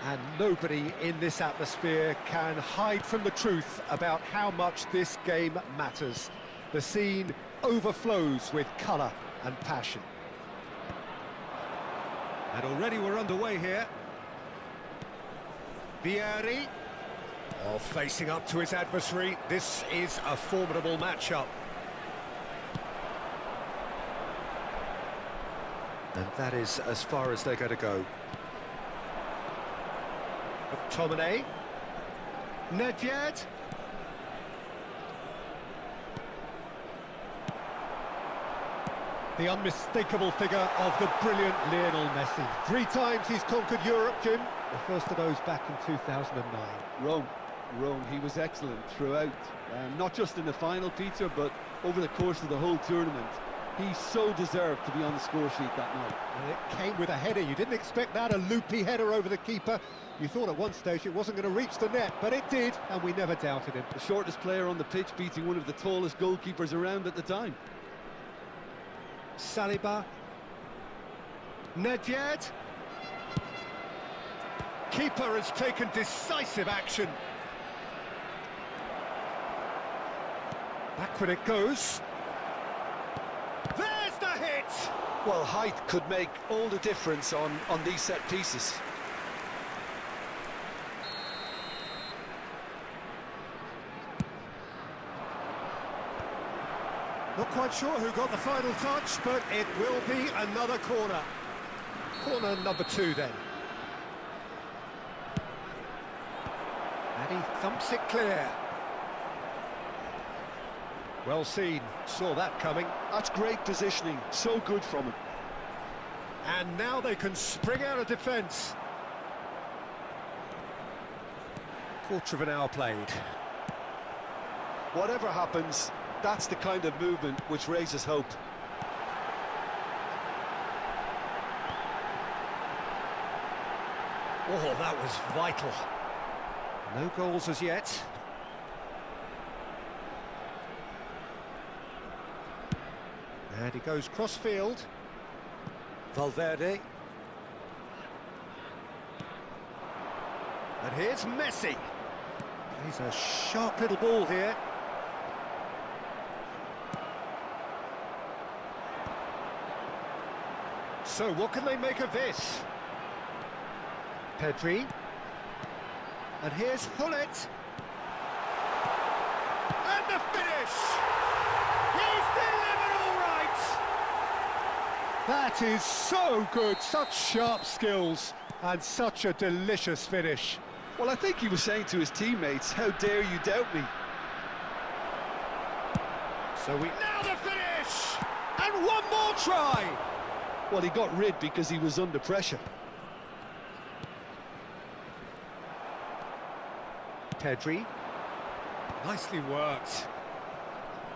And nobody in this atmosphere can hide from the truth about how much this game matters. The scene overflows with colour and passion. And already we're underway here. Vieri, facing up to his adversary. This is a formidable matchup. And that is as far as they're going to go. McTominay. Nedved. The unmistakable figure of the brilliant Lionel Messi. 3 times he's conquered Europe, Jim. The first of those back in 2009. Rome, he was excellent throughout. Not just in the final, Peter, but over the course of the whole tournament. He so deserved to be on the score sheet that night. And it came with a header. You didn't expect that, a loopy header over the keeper. You thought at one stage it wasn't going to reach the net, but it did, and we never doubted him. The shortest player on the pitch beating one of the tallest goalkeepers around at the time. Saliba. Nedved. Keeper has taken decisive action. Backward it goes. There's the hit! Well, height could make all the difference on these set pieces. Not quite sure who got the final touch, but it will be another corner. Corner number 2 then. And he thumps it clear. Well seen, saw that coming. That's great positioning, so good from him. And now they can spring out of defence. Quarter of an hour played. Whatever happens, that's the kind of movement which raises hope. Oh, that was vital. No goals as yet. And he goes cross-field. Valverde. And here's Messi. He's a sharp little ball here. So what can they make of this? Pedri. And here's Hullet. And the finish! He's delivered all right! That is so good, such sharp skills, and such a delicious finish. Well, I think he was saying to his teammates, how dare you doubt me? So now the finish! And one more try! Well, he got rid because he was under pressure. Pedri. Nicely worked.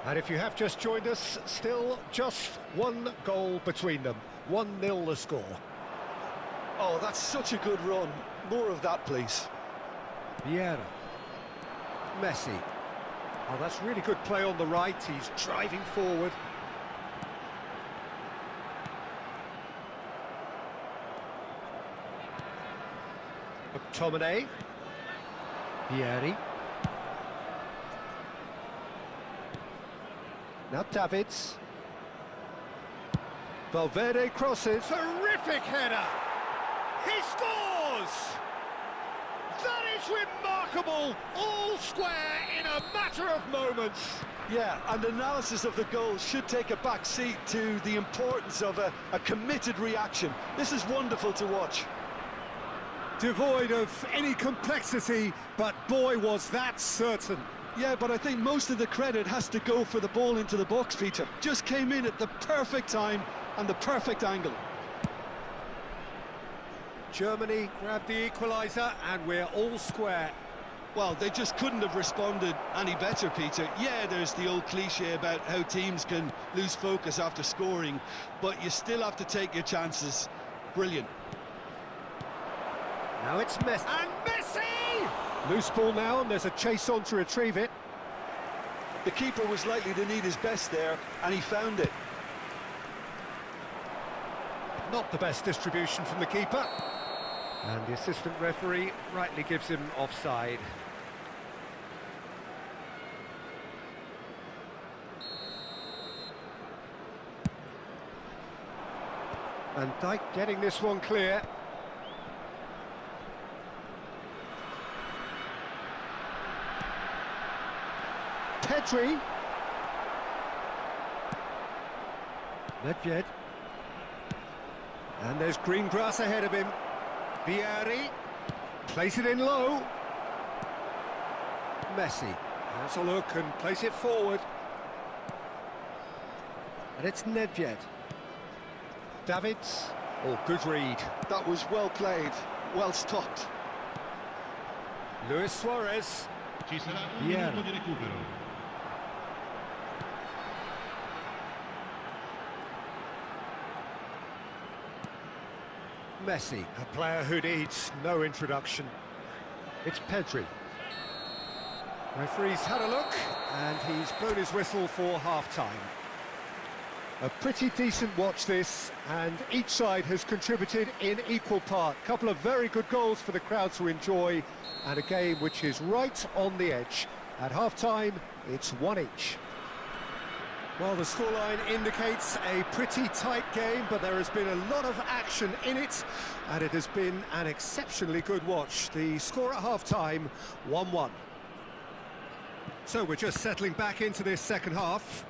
And if you have just joined us, still just 1 goal between them. 1-0 the score. Oh, that's such a good run. More of that, please. Vieira. Messi. Oh, that's really good play on the right. He's driving forward. McTominay. Vieri. Now Davids. Valverde crosses. Terrific header! He scores! That is remarkable! All square in a matter of moments. Yeah, and analysis of the goal should take a back seat to the importance of a committed reaction. This is wonderful to watch. Devoid of any complexity, but boy was that certain. Yeah, but I think most of the credit has to go for the ball into the box, Peter. Just came in at the perfect time and the perfect angle. Germany grabbed the equaliser and we're all square. Well, they just couldn't have responded any better, Peter. Yeah, there's the old cliche about how teams can lose focus after scoring, but you still have to take your chances. Brilliant. Now it's Messi. And Messi! Loose ball now, and there's a chase on to retrieve it. The keeper was likely to need his best there, and he found it. Not the best distribution from the keeper. And the assistant referee rightly gives him offside. Van Dijk getting this one clear. Pedri. Nedved. And there's green grass ahead of him. Vieri. Place it in low. Messi. Has a look and place it forward. And it's Nedved. Davids. Oh, good read. That was well played, well stopped. Luis Suarez. Ci sarà un Vieri. minuto di recupero. Messi, a player who needs no introduction. It's Pedri. Referee's had a look, and he's blown his whistle for half-time. A pretty decent watch this, and each side has contributed in equal part. A couple of very good goals for the crowd to enjoy, and a game which is right on the edge. At half-time, it's 1 each. Well, the scoreline indicates a pretty tight game, but there has been a lot of action in it, and it has been an exceptionally good watch. The score at half-time, 1-1. So we're just settling back into this second half.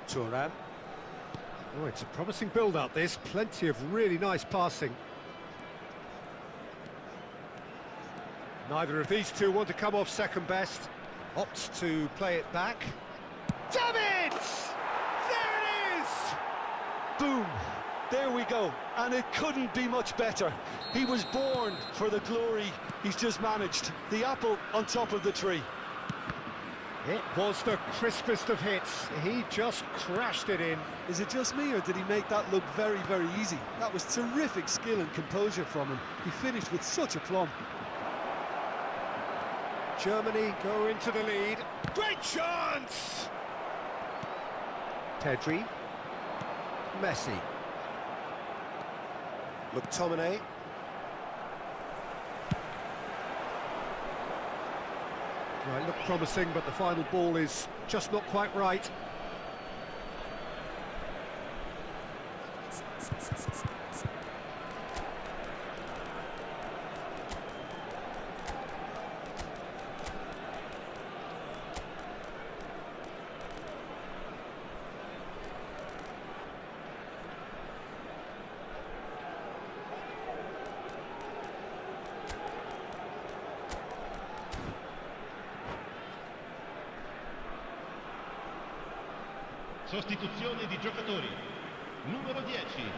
Thuram. Oh, it's a promising build-up, this. Plenty of really nice passing. Neither of these two want to come off second best. Opts to play it back. Davids! There it is! Boom! There we go, and it couldn't be much better. He was born for the glory he's just managed. The apple on top of the tree. It was the crispest of hits. He just crashed it in. Is it just me, or did he make that look very, very easy? That was terrific skill and composure from him. He finished with such aplomb. Germany go into the lead. Great chance! Pedri. Messi. McTominay. Right, look promising, but the final ball is just not quite right. Sostituzione di giocatori. Numero 10,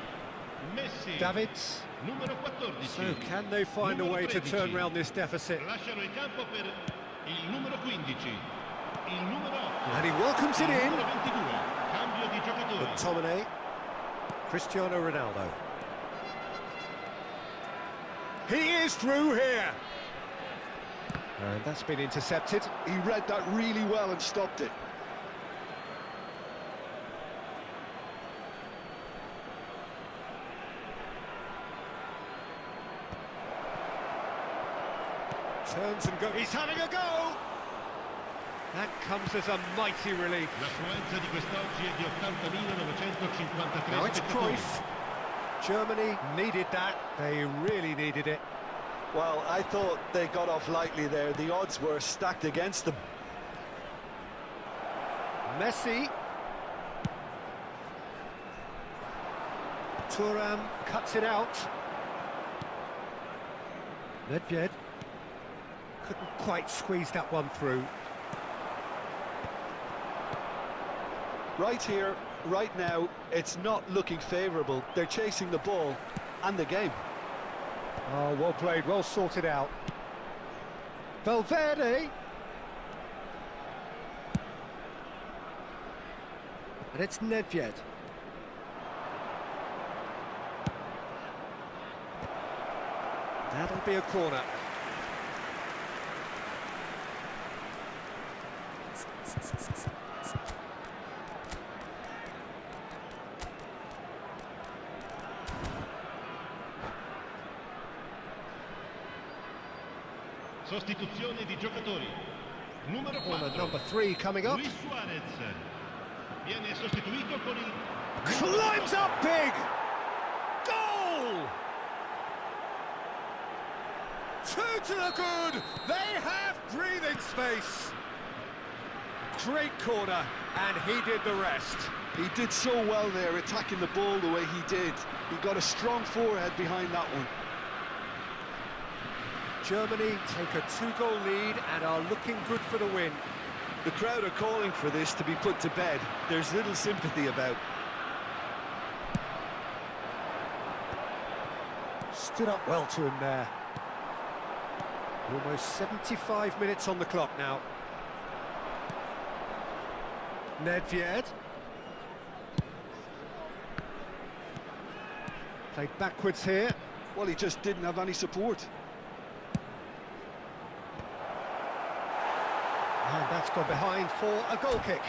Messi. Davids. Numero 14. So can they find a numero way to 13. turn around this deficit? Lasciano il campo per il numero 15, il numero 8. And he welcomes it il in. numero 22. Cambio di giocatori. McTominay. Cristiano Ronaldo. He is through here. And that's been intercepted. He read that really well and stopped it. Turns and goes. He's having a go! That comes as a mighty relief. L'affluenza di quest'oggi è di 80.953 Now it's spettatori. Cruyff. Germany needed that. They really needed it. Well, I thought they got off lightly there. The odds were stacked against them. Messi. Thuram cuts it out. Nedved. Couldn't quite squeeze that one through. Right here, right now, it's not looking favourable. They're chasing the ball and the game. Oh, well played, well sorted out. Valverde. And it's Nedved. That'll be a corner. Sostituzione di giocatori. Numero Corner 4. number 3 coming up. Luis Suarez. Viene sostituito con il... Climbs up big! Goal! 2 to the good! They have breathing space! Great corner, and he did the rest. He did so well there, attacking the ball the way he did. He got a strong forehead behind that one. Germany take a 2-goal lead and are looking good for the win. The crowd are calling for this to be put to bed. There's little sympathy about. Stood up well to him there. Almost 75 minutes on the clock now. Nedved. Played backwards here. Well, he just didn't have any support. And that's gone behind for a goal kick.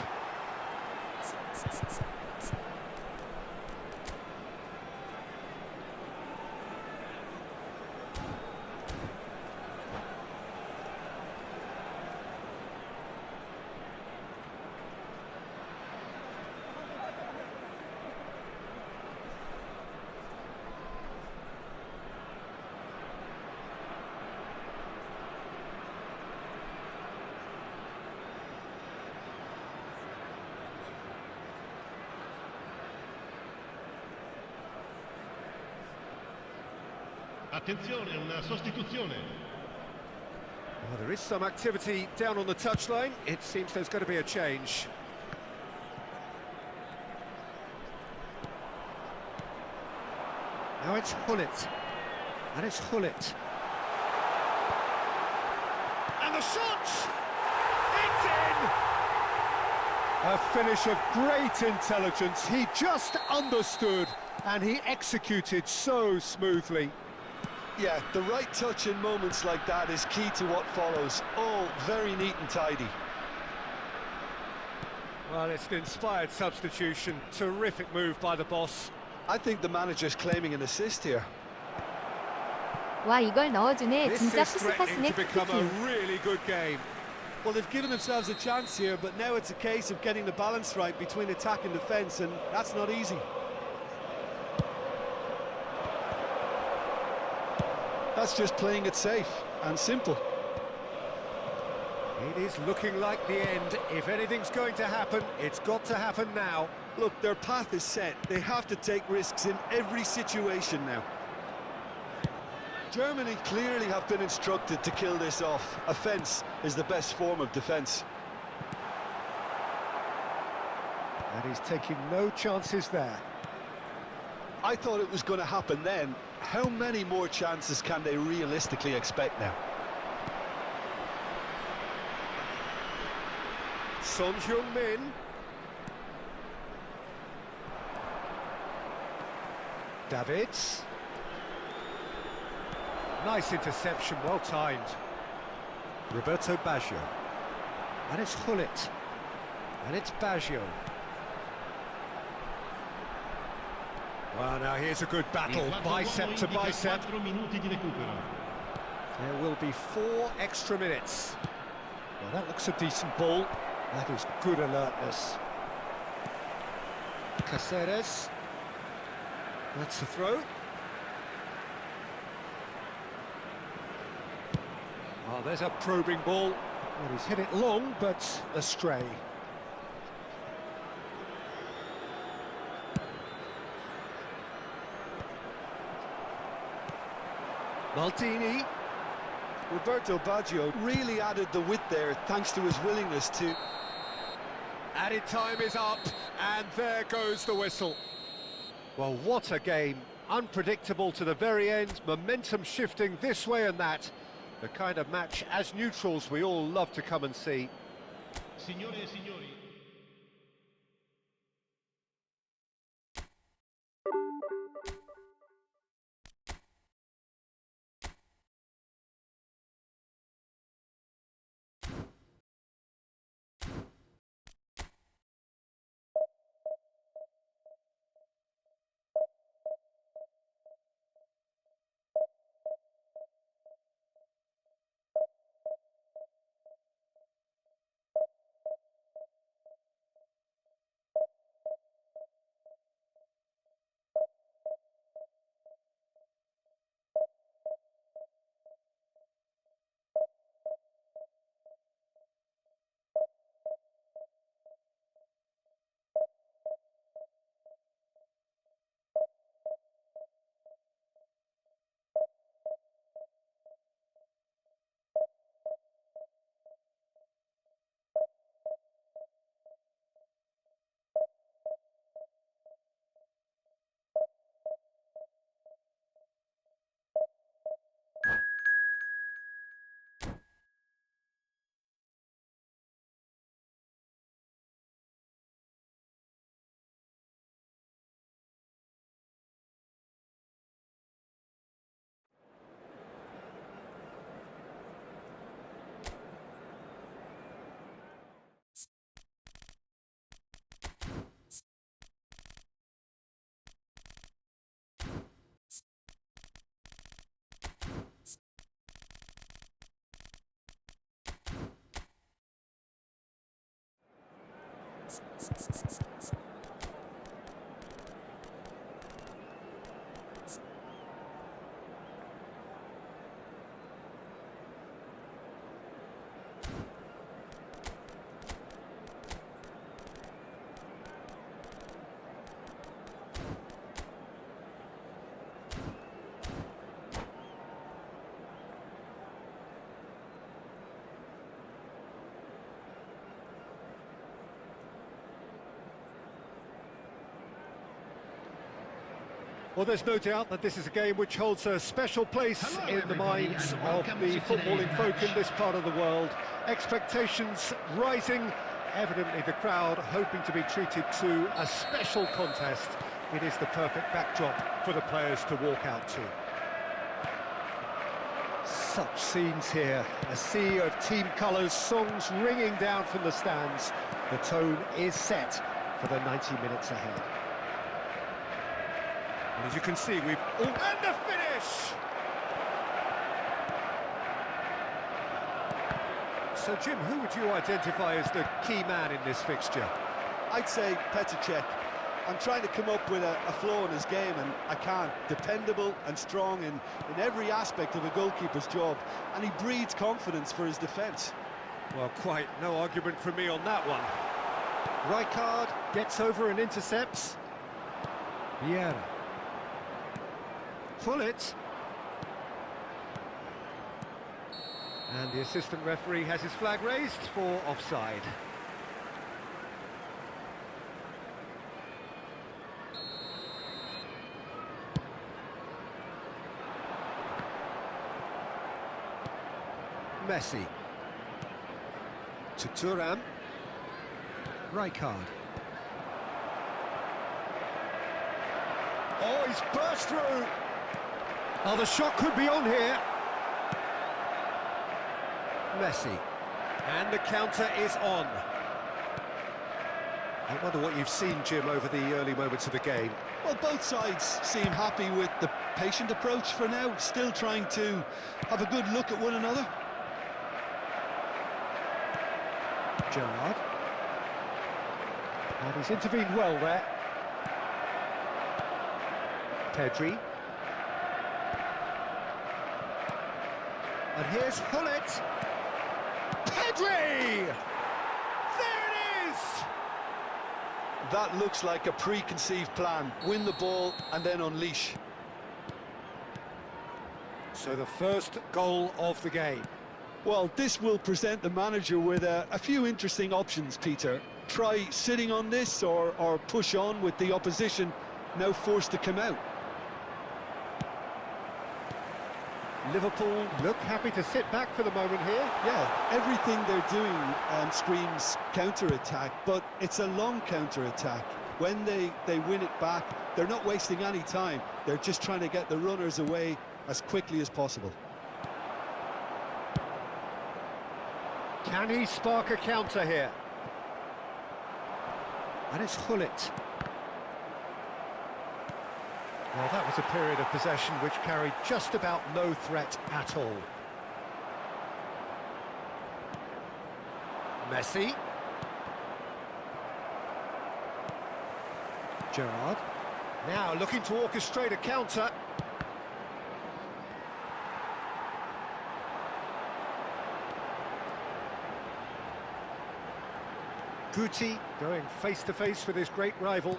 Attenzione, una sostituzione. Well, there is some activity down on the touchline. It seems there's going to be a change. Now it's Hullet. And it's Hullet. And the shot! It's in! A finish of great intelligence. He just understood and he executed so smoothly. Yeah, the right touch in moments like that is key to what follows. All very neat and tidy. Well, it's an inspired substitution. Terrific move by the boss. I think the manager's claiming an assist here. 와 이걸 넣어주네. This 진짜 is threatening 푸스카스네 to become a 푸스키. really good game. Well, they've given themselves a chance here, but now it's a case of getting the balance right between attack and defence, and that's not easy. That's just playing it safe and simple. It is looking like the end. If anything's going to happen, it's got to happen now. Look, their path is set. They have to take risks in every situation now. Germany clearly have been instructed to kill this off. Offence is the best form of defence. And he's taking no chances there. I thought it was going to happen then. How many more chances can they realistically expect now? Son Heung-min. Davids. Nice interception, well timed. Roberto Baggio. And it's Hullet. And it's Baggio. Well, now here's a good battle, bicep to bicep. 4 minuti di recupero. There will be 4 extra minutes. Well, that looks a decent ball. That is good alertness. Caceres. That's the throw. Oh, there's a probing ball. Well, he's hit it long, but astray. Maldini. Roberto Baggio really added the width there thanks to his willingness to... Added time is up, and there goes the whistle. Well, what a game. Unpredictable to the very end, momentum shifting this way and that. The kind of match, as neutrals, we all love to come and see. Signore e signori, Well, there's no doubt that this is a game which holds a special place Hello, in the everybody, minds and of welcome the to footballing today's folk in match. this part of the world. Expectations rising, evidently the crowd hoping to be treated to a special contest. It is the perfect backdrop for the players to walk out to. Such scenes here, a sea of team colours, songs ringing down from the stands. The tone is set for the 90 minutes ahead. And as you can see, we've... Oh, and the finish! So, Jim, who would you identify as the key man in this fixture? I'd say Petr Cech. I'm trying to come up with a flaw in his game, and I can't. Dependable and strong in every aspect of a goalkeeper's job, and he breeds confidence for his defence. Well, quite no argument from me on that one. Rijkaard gets over and intercepts. Vieira. Pull it. And the assistant referee has his flag raised for offside. Messi. To Thuram. Rijkaard. Oh, he's burst through! Oh, the shot could be on here. Messi. And the counter is on. I wonder what you've seen, Jim, over the early moments of the game. Well, both sides seem happy with the patient approach for now, still trying to have a good look at one another. Gerrard. And he's intervened well there. Pedri. And here's Hullet. Pedri! There it is! That looks like a preconceived plan. Win the ball and then unleash. So the first goal of the game. Well, this will present the manager with a few interesting options, Peter. Try sitting on this or push on with the opposition now forced to come out. Liverpool look happy to sit back for the moment here. Yeah, everything they're doing screams counter-attack, but it's a long counter-attack. When they win it back, they're not wasting any time. They're just trying to get the runners away as quickly as possible. Can he spark a counter here? And it's Hullet. Well, that was a period of possession which carried just about no threat at all. Messi. Gerrard. Now looking to orchestrate a counter. Guti going face-to-face with his great rival.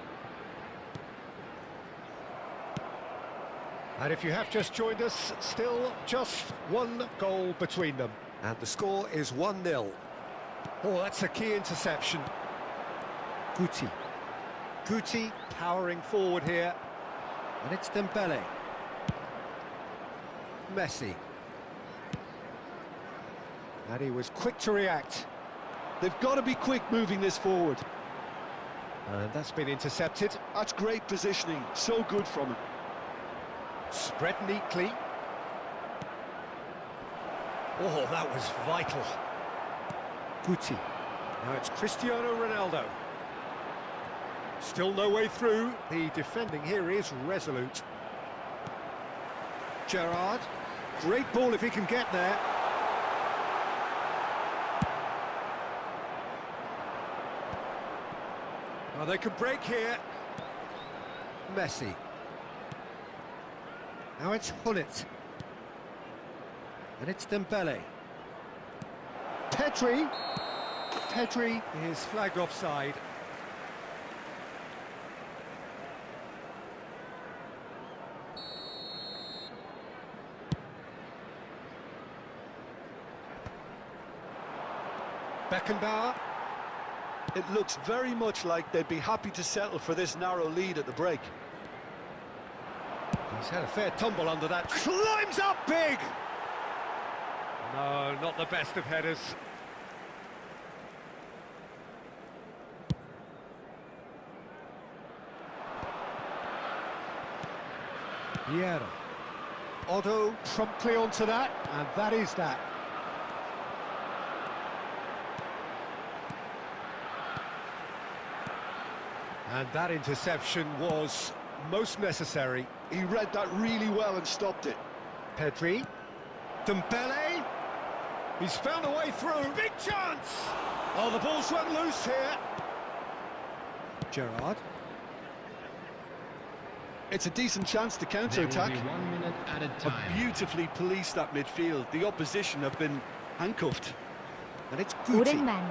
And if you have just joined us, still just one goal between them. And the score is 1-0. Oh, that's a key interception. Guti. Guti powering forward here. And it's Dembele. Messi. And he was quick to react. They've got to be quick moving this forward. And that's been intercepted. That's great positioning, so good from him. Spread neatly. Oh, that was vital. Guti. Now it's Cristiano Ronaldo. Still no way through. The defending here is resolute. Gerrard. Great ball if he can get there. Oh, they could break here. Messi. Now it's Hullet. And it's Dembele. Pedri. Pedri is flagged offside. Beckenbauer. It looks very much like they'd be happy to settle for this narrow lead at the break. He's had a fair tumble under that. Climbs up big! No, not the best of headers. Vieira. Otto promptly onto that, and that is that. And that interception was most necessary. He read that really well and stopped it. Pedri. Dembele. He's found a way through. Big chance! Oh, the ball's run loose here. Gerrard. It's a decent chance to counter-attack. 1 minute added time. Beautifully policed that midfield. The opposition have been handcuffed. And it's Guti. 오랜만.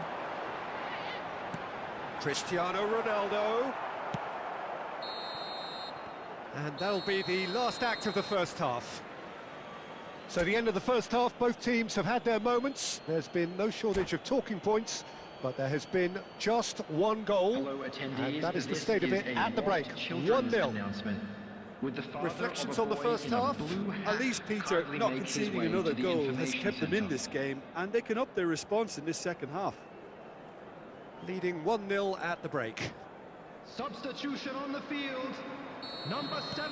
Cristiano Ronaldo. And that'll be the last act of the first half. So the end of the first half, both teams have had their moments. There's been no shortage of talking points, but there has been just one goal. Hello, attendees. And that is the This state of is it a at the break. children's 1-0. announcement. With the father Reflections of a on the boy first in a half? blue At hat least, Peter, currently not makes his conceding way another to the goal has information kept them in centre. this game, and they can up their response in this second half. Leading 1-0 at the break. Substitution on the field. Number 7,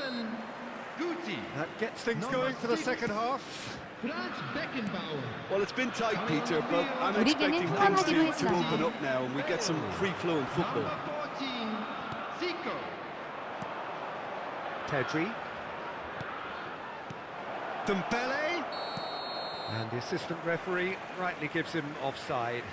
Guti. That gets things Number going for the 6. second half. Franz Beckenbauer. Well, it's been tight, Peter, but I'm 우리에게는 expecting 포함하기로 things to 했어요. open up now and we get some free-flowing football. Number 14, Zico. Pedri. Dembele. And the assistant referee rightly gives him offside.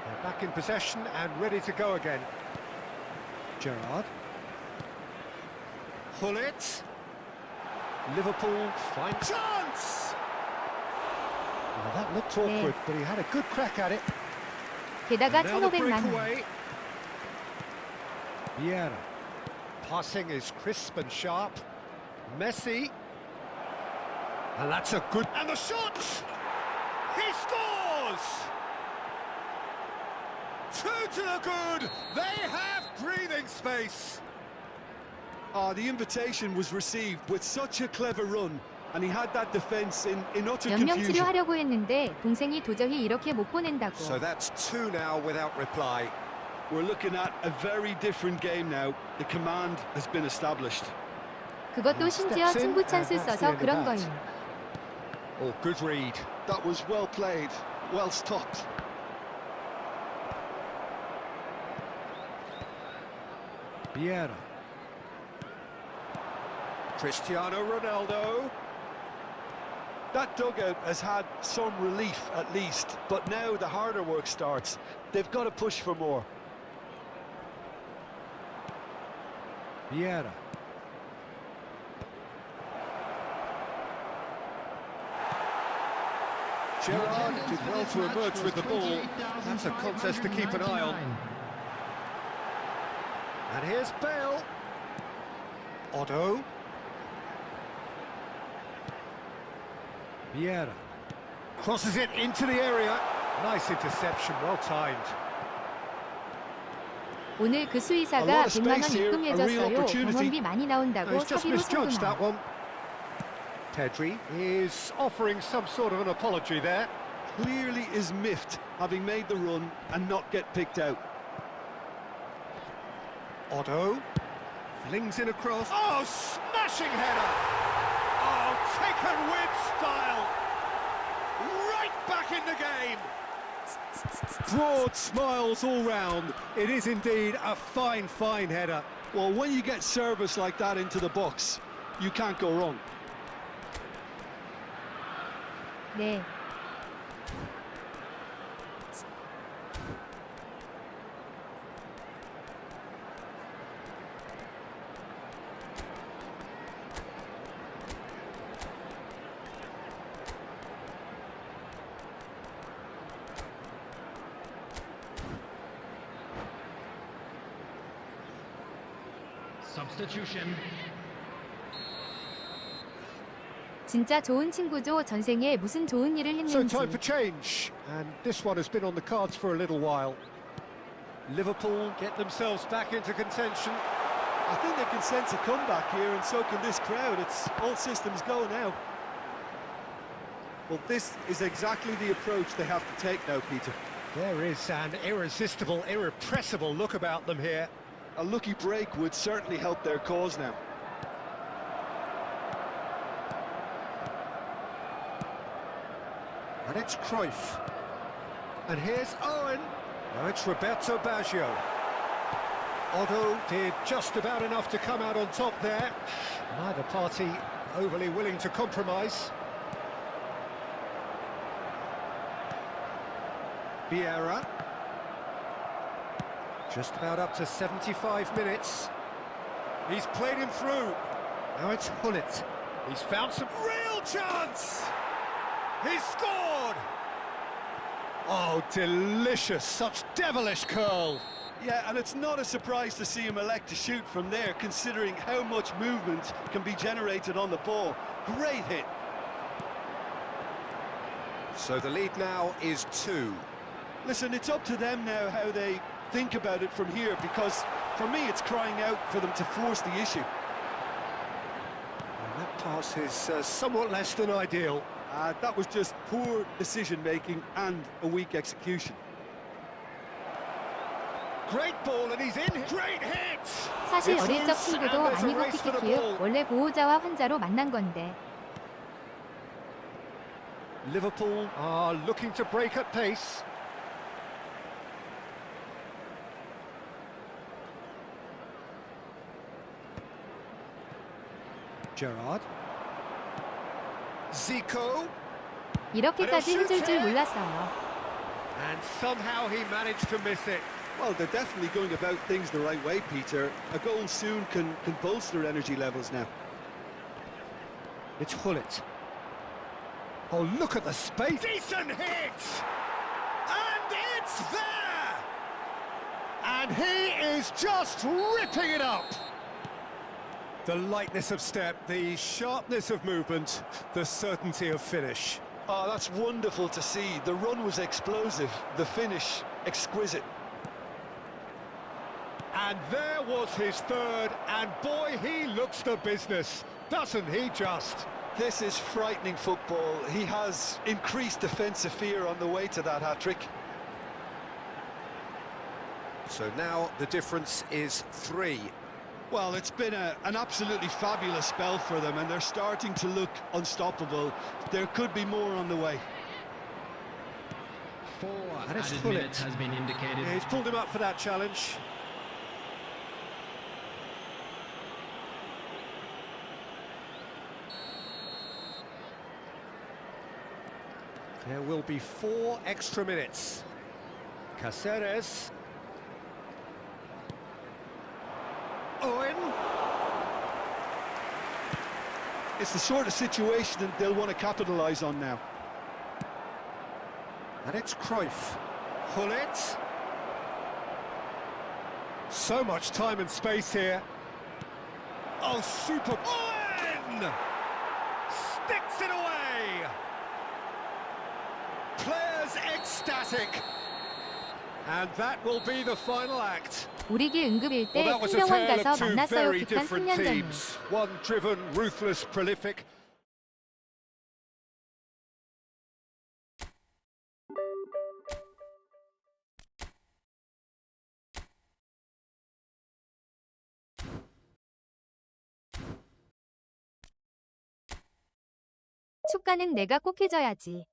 They're back in possession and ready to go again. Gerrard. Hullet. Liverpool find chance! Well, that looked awkward, but he had a good crack at it. 게다가 Now the 1,500만 원. breakaway. Vieira. Passing is crisp and sharp. Messi. And that's a good... And the shot! He scores! 2 to the good! They have breathing space! The invitation was received with such a clever run, and he had that defence in utter 연명 confusion. 치료하려고 했는데 동생이 도저히 이렇게 못 보낸다고. So that's 2 now without reply. We're looking at a very different game now. The command has been established. 그것도 심지어 Steps in, 승부 찬스 and that's the 써서 end of 그런 that. 거임. Oh, good read. That was well played, well stopped. Vieira. Cristiano Ronaldo. That dugout has had some relief at least, but now the harder work starts. They've got to push for more. Vieira. Gerrard did well to emerge with the ball. That's a contest to keep an eye on. And here's Bale. Otto. Vieira. Crosses it into the area. Nice interception, well timed. 오늘 그 수의사가 A lot of 100만 원 space here, a real 입금해줬어요. opportunity. 병원비 많이 나온다고 He's just 사비로 misjudged that 송금함. one. Pedri is offering some sort of an apology there. Clearly is miffed, having made the run and not get picked out. Otto flings in across. Oh, smashing header! Oh, taken with style! Right back in the game! Broad smiles all round. It is indeed a fine, fine header. Well, when you get service like that into the box, you can't go wrong. 네. Substitution. 진짜 좋은 친구죠. 전생에 무슨 좋은 일을 So time for 했는지. change, and this one has been on the cards for a little while. Liverpool get themselves back into contention. I think they can sense a comeback here, and so can this crowd. It's all systems go now. Well, this is exactly the approach they have to take now, Peter. There is an irresistible, irrepressible look about them here. A lucky break would certainly help their cause now. And it's Cruyff. And here's Owen. Now it's Roberto Baggio. Otto did just about enough to come out on top there. Neither party overly willing to compromise. Vieira. Just about up to 75 minutes. He's played him through. Now it's Hullet. He's found some real chance! He's scored! Oh, delicious, such devilish curl. Yeah, and it's not a surprise to see him elect to shoot from there, considering how much movement can be generated on the ball. Great hit. So the lead now is 2. Listen, it's up to them now how they think about it from here, because for me it's crying out for them to force the issue. And that pass is somewhat less than ideal. That was just poor decision-making and a weak execution. Great ball, and he's in. Great hit! 사실 It's 어릴 적 loose, 친구도 and there's a 아니고 race for the 키키키요. ball. 원래 보호자와 환자로 만난 건데. Liverpool are looking to break at pace. Gerrard. Zico. 이렇게까지 힘줄 줄 몰랐어요. And somehow he managed to miss it. Well, they're definitely going about things the right way, Peter. A goal soon can bolster energy levels now. It's Hullet. Oh, look at the space. Decent hit! And it's there! And he is just ripping it up. The lightness of step, the sharpness of movement, the certainty of finish. Oh, that's wonderful to see. The run was explosive, the finish exquisite. And there was his third, and boy, he looks the business, doesn't he just? This is frightening football. He has increased defensive fear on the way to that hat-trick. So now the difference is 3. Well, it's been an absolutely fabulous spell for them, and they're starting to look unstoppable. There could be more on the way. 4 And it's added Hullet. minutes has been indicated. Yeah, he's pulled him up for that challenge. There will be 4 extra minutes. Cáceres. Owen. It's the sort of situation that they'll want to capitalise on now. And it's Cruyff. Hullet. So much time and space here. Oh, super. Owen! Sticks it away! Players ecstatic. And that will be the final act. 우리 길 응급일 때 Well, that was a 팀병원 tale 가서 of two 만났어요. very 북한 different 3년 전에. teams. One driven, ruthless, prolific. 축가는 내가 꼭 해줘야지.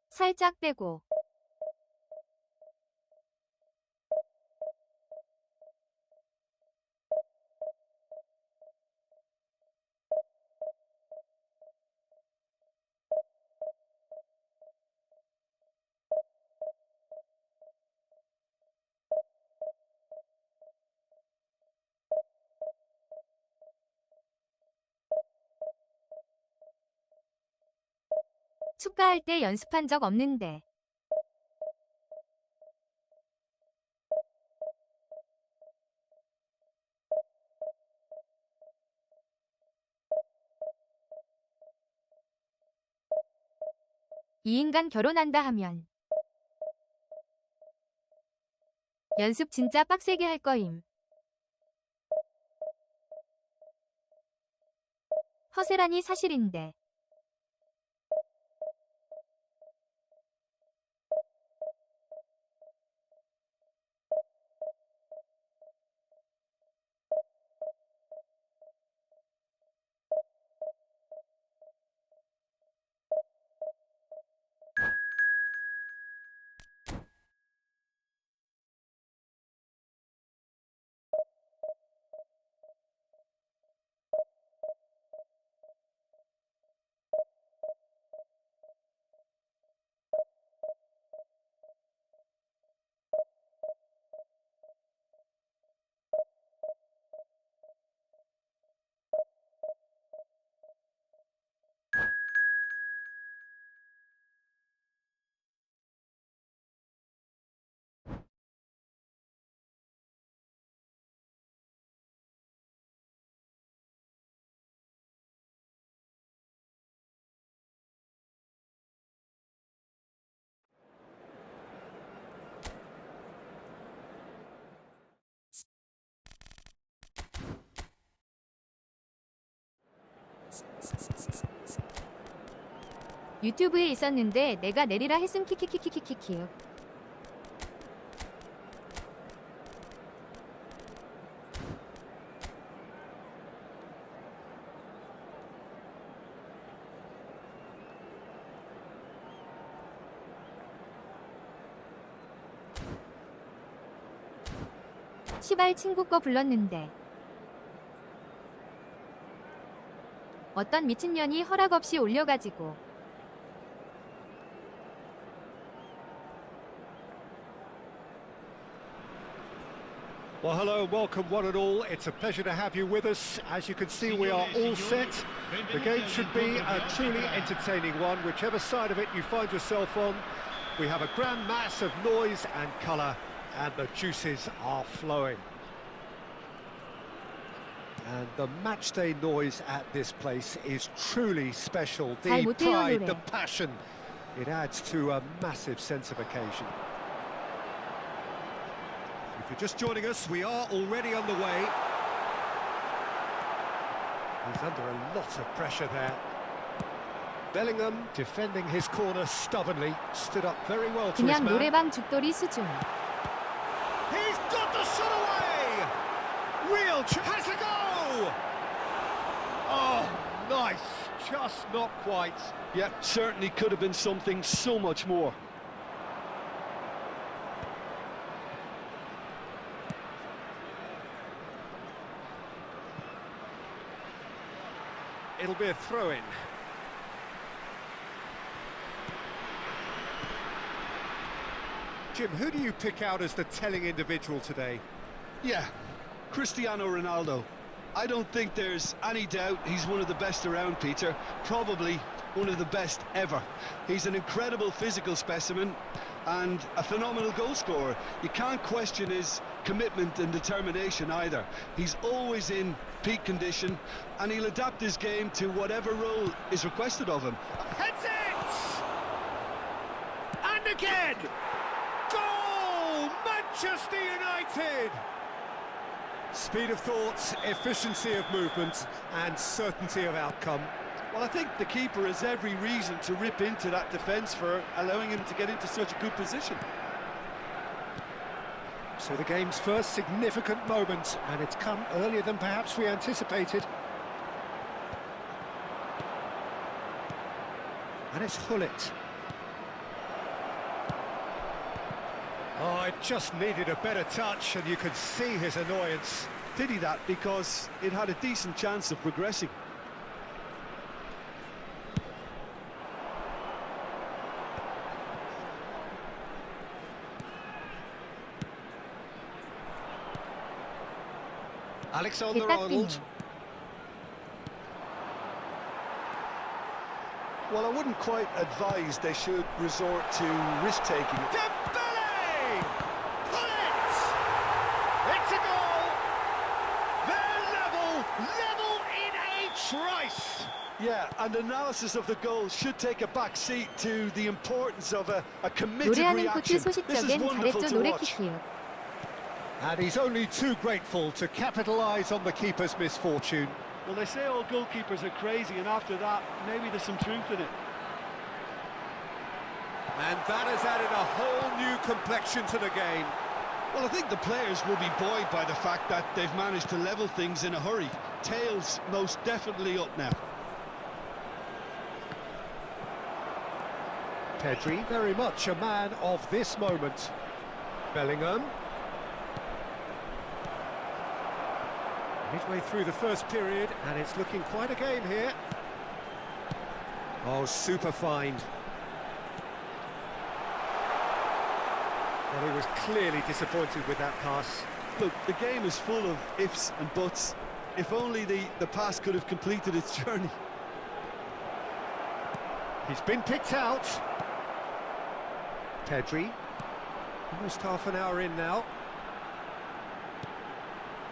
살짝 빼고 축가할 때 연습한 적 없는데. 이 인간 결혼한다 하면 연습 진짜 빡세게 할 거임. 허세라니 사실인데. 유튜브에 있었는데 내가 내리라 했음 키키키키키키키. 시발 친구 거 불렀는데 어떤 미친년이 허락 없이 올려가지고. Well, hello and welcome one and all. It's a pleasure to have you with us. As you can see, we are all set. The game should be a truly entertaining one, whichever side of it you find yourself on. We have a grand mass of noise and colour, and the juices are flowing. And the matchday noise at this place is truly special. The pride, the passion, it adds to a massive sense of occasion. If you're just joining us, we are already on the way. He's under a lot of pressure there. Bellingham defending his corner stubbornly, stood up very well to his 그냥 man. 노래방 죽돌이 수준. He's got the shot away! Real has a go! Oh, nice, just not quite. Yeah, certainly could have been something so much more. It'll be a throw-in. Jim, who do you pick out as the telling individual today? Yeah, Cristiano Ronaldo. I don't think there's any doubt he's one of the best around, Peter. Probably one of the best ever. He's an incredible physical specimen and a phenomenal goal scorer. You can't question his commitment and determination either. He's always in peak condition and he'll adapt his game to whatever role is requested of him. Heads it! And again! Goal! Manchester United! Speed of thought, efficiency of movement, and certainty of outcome. Well, I think the keeper has every reason to rip into that defence for allowing him to get into such a good position. So the game's first significant moment, and it's come earlier than perhaps we anticipated. And it's Hullet. Oh, it just needed a better touch, and you could see his annoyance. Pity that, because it had a decent chance of progressing. Alexander-Arnold. Well, I wouldn't quite advise they should resort to risk-taking. Dembele! Put it! It's a goal! They're level in a trice! Yeah, and analysis of the goal should take a back seat to the importance of a committed 노래하는 코트 reaction. This is 소식적인 wonderful 잘했죠 to watch. 노래킥이에요. And he's only too grateful to capitalise on the keeper's misfortune. Well, they say all goalkeepers are crazy, and after that, maybe there's some truth in it. And that has added a whole new complexion to the game. Well, I think the players will be buoyed by the fact that they've managed to level things in a hurry. Tails most definitely up now. Pedri, very much a man of this moment. Bellingham. Midway through the first period, and it's looking quite a game here. Oh, super find. Well, he was clearly disappointed with that pass. Look, the game is full of ifs and buts. If only the pass could have completed its journey. He's been picked out. Pedri. Almost half an hour in now.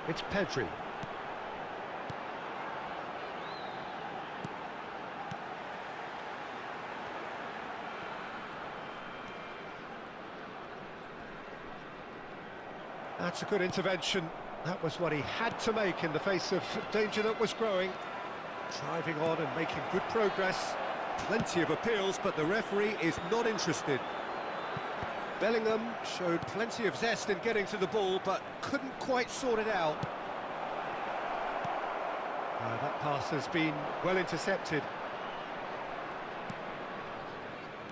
It's Pedri. That's a good intervention. That was what he had to make in the face of danger that was growing. Driving on and making good progress. Plenty of appeals, but the referee is not interested. Bellingham showed plenty of zest in getting to the ball, but couldn't quite sort it out. That pass has been well intercepted.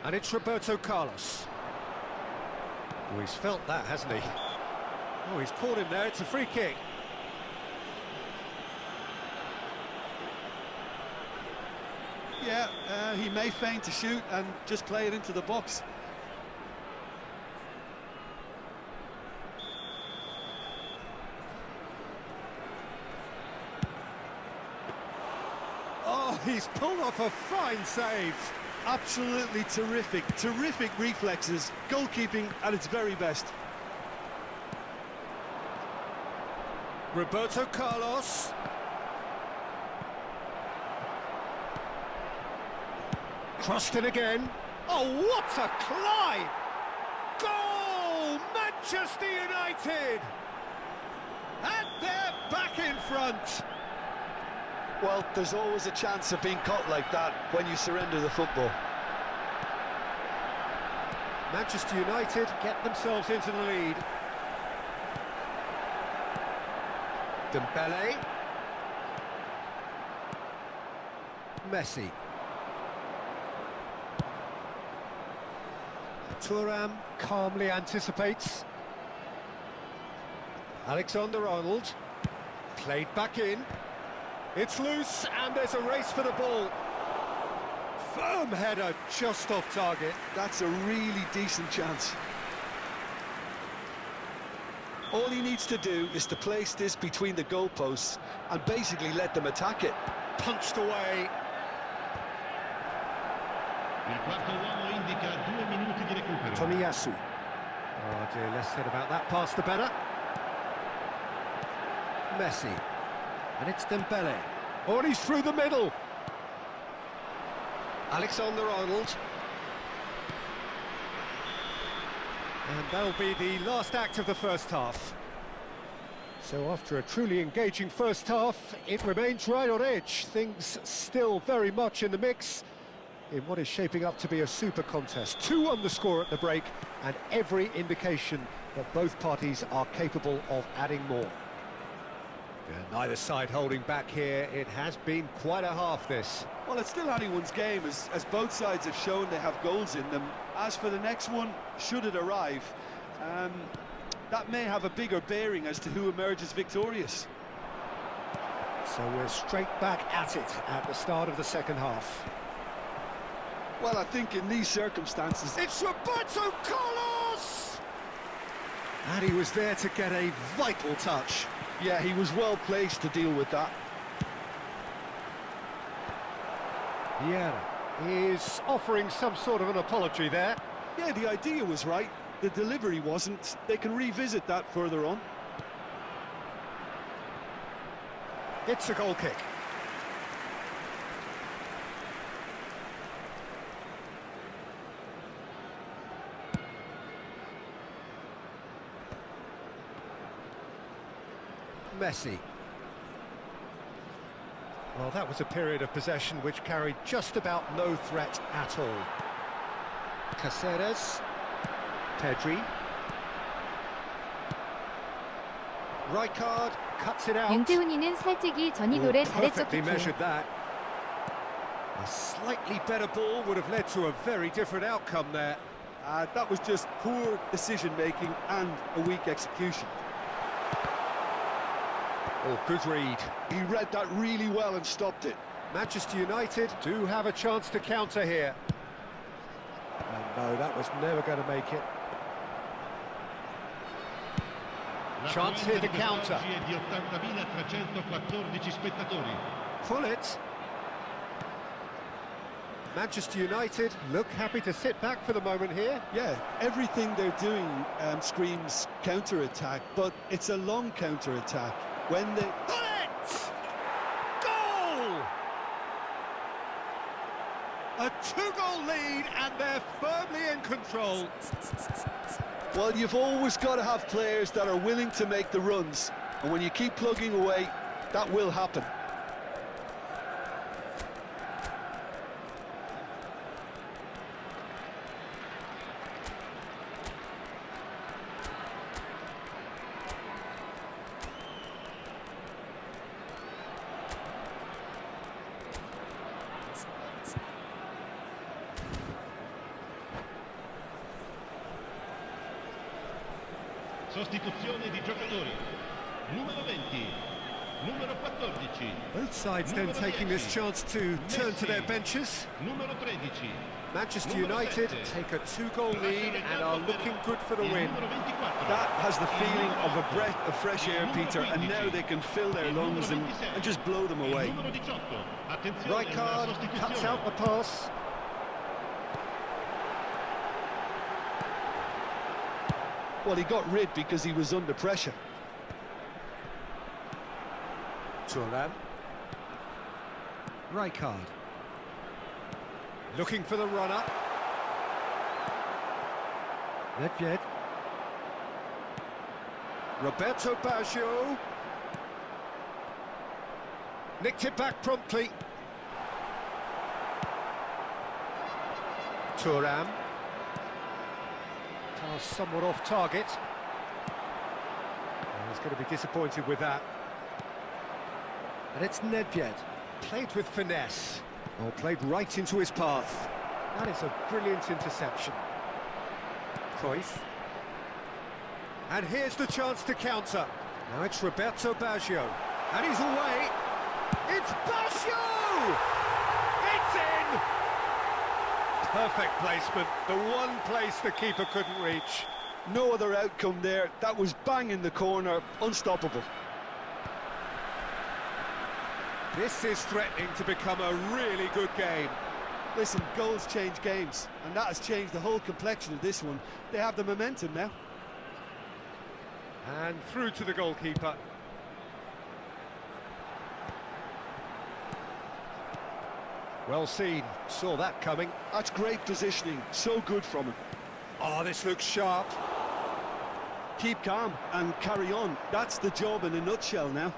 And it's Roberto Carlos. Oh, he's felt that, hasn't he? Oh, he's caught him there. It's a free kick. Yeah, he may feign to shoot and just play it into the box. Oh, he's pulled off a fine save. Absolutely terrific reflexes, goalkeeping at its very best. Roberto Carlos. Crossed in again. Oh, what a climb! Goal! Manchester United! And they're back in front. Well, there's always a chance of being caught like that when you surrender the football. Manchester United get themselves into the lead. Dembele. Messi. Thuram calmly anticipates. Alexander-Arnold. Played back in. It's loose, and there's a race for the ball. Firm header, just off target. That's a really decent chance. All he needs to do is to place this between the goalposts and basically let them attack it. Punched away. Il quarto uomo indica 2 minuti di recupero. Tomiyasu. Oh dear, less said about that pass the better. Messi. And it's Dembele. Oh, and he's through the middle. Alexander-Arnold. And that'll be the last act of the first half. So after a truly engaging first half, it remains right on edge. Things still very much in the mix in what is shaping up to be a super contest. 2 on the score at the break, and every indication that both parties are capable of adding more. Neither side holding back here. It has been quite a half, this. Well, it's still anyone's game, as both sides have shown they have goals in them. As for the next one, should it arrive, that may have a bigger bearing as to who emerges victorious. So we're straight back at it at the start of the second half. Well, I think in these circumstances... It's Roberto Carlos! And he was there to get a vital touch. Yeah, he was well placed to deal with that. Vieira. is offering some sort of an apology there. Yeah, the idea was right. The delivery wasn't. They can revisit that further on. It's a goal kick. Messi. Well, that was a period of possession which carried just about no threat at all. Caceres. Pedri. Rijkaard cuts it out. 윤태훈이는 살찌기 전이돌에 잘했죠. Perfectly measured that. A slightly better ball would have led to a very different outcome there. That was just poor decision-making and a weak execution. Oh, good read. He read that really well and stopped it. Manchester United do have a chance to counter here. And no, that was never going to make it. Chance here to counter. Di 80.314 spettatori. Pull it. Manchester United look happy to sit back for the moment here. Yeah, everything they're doing screams counter-attack, but it's a long counter-attack. When they... Pull it! Goal! A 2-goal lead and they're firmly in control. Well, you've always got to have players that are willing to make the runs, and when you keep plugging away, that will happen. Sostituzione di giocatori. Numero 20, numero 14. Both sides then taking this chance to turn to their benches. Numero 13. Manchester United take a 2-goal lead and are looking good for the win. That has the feeling of a breath of fresh air, Peter, and now they can fill their lungs and just blow them away. Rijkaard cuts out the pass. Well, he got rid because he was under pressure. Thuram. Rijkaard. Looking for the runner. Nedved. Roberto Baggio. Nicked it back promptly. Thuram. Pass somewhat off target. He's going to be disappointed with that. And it's Nedved. Played with finesse. Or played right into his path. That is a brilliant interception. Cruyff. And here's the chance to counter. Now it's Roberto Baggio. And he's away. It's Baggio! It's in! Perfect placement. The one place the keeper couldn't reach. No other outcome there. That was bang in the corner. Unstoppable. This is threatening to become a really good game. Listen, goals change games, and that has changed the whole complexion of this one. They have the momentum now. And through to the goalkeeper. Well seen, saw that coming. That's great positioning, so good from him. Oh, this looks sharp. Keep calm and carry on. That's the job in a nutshell now.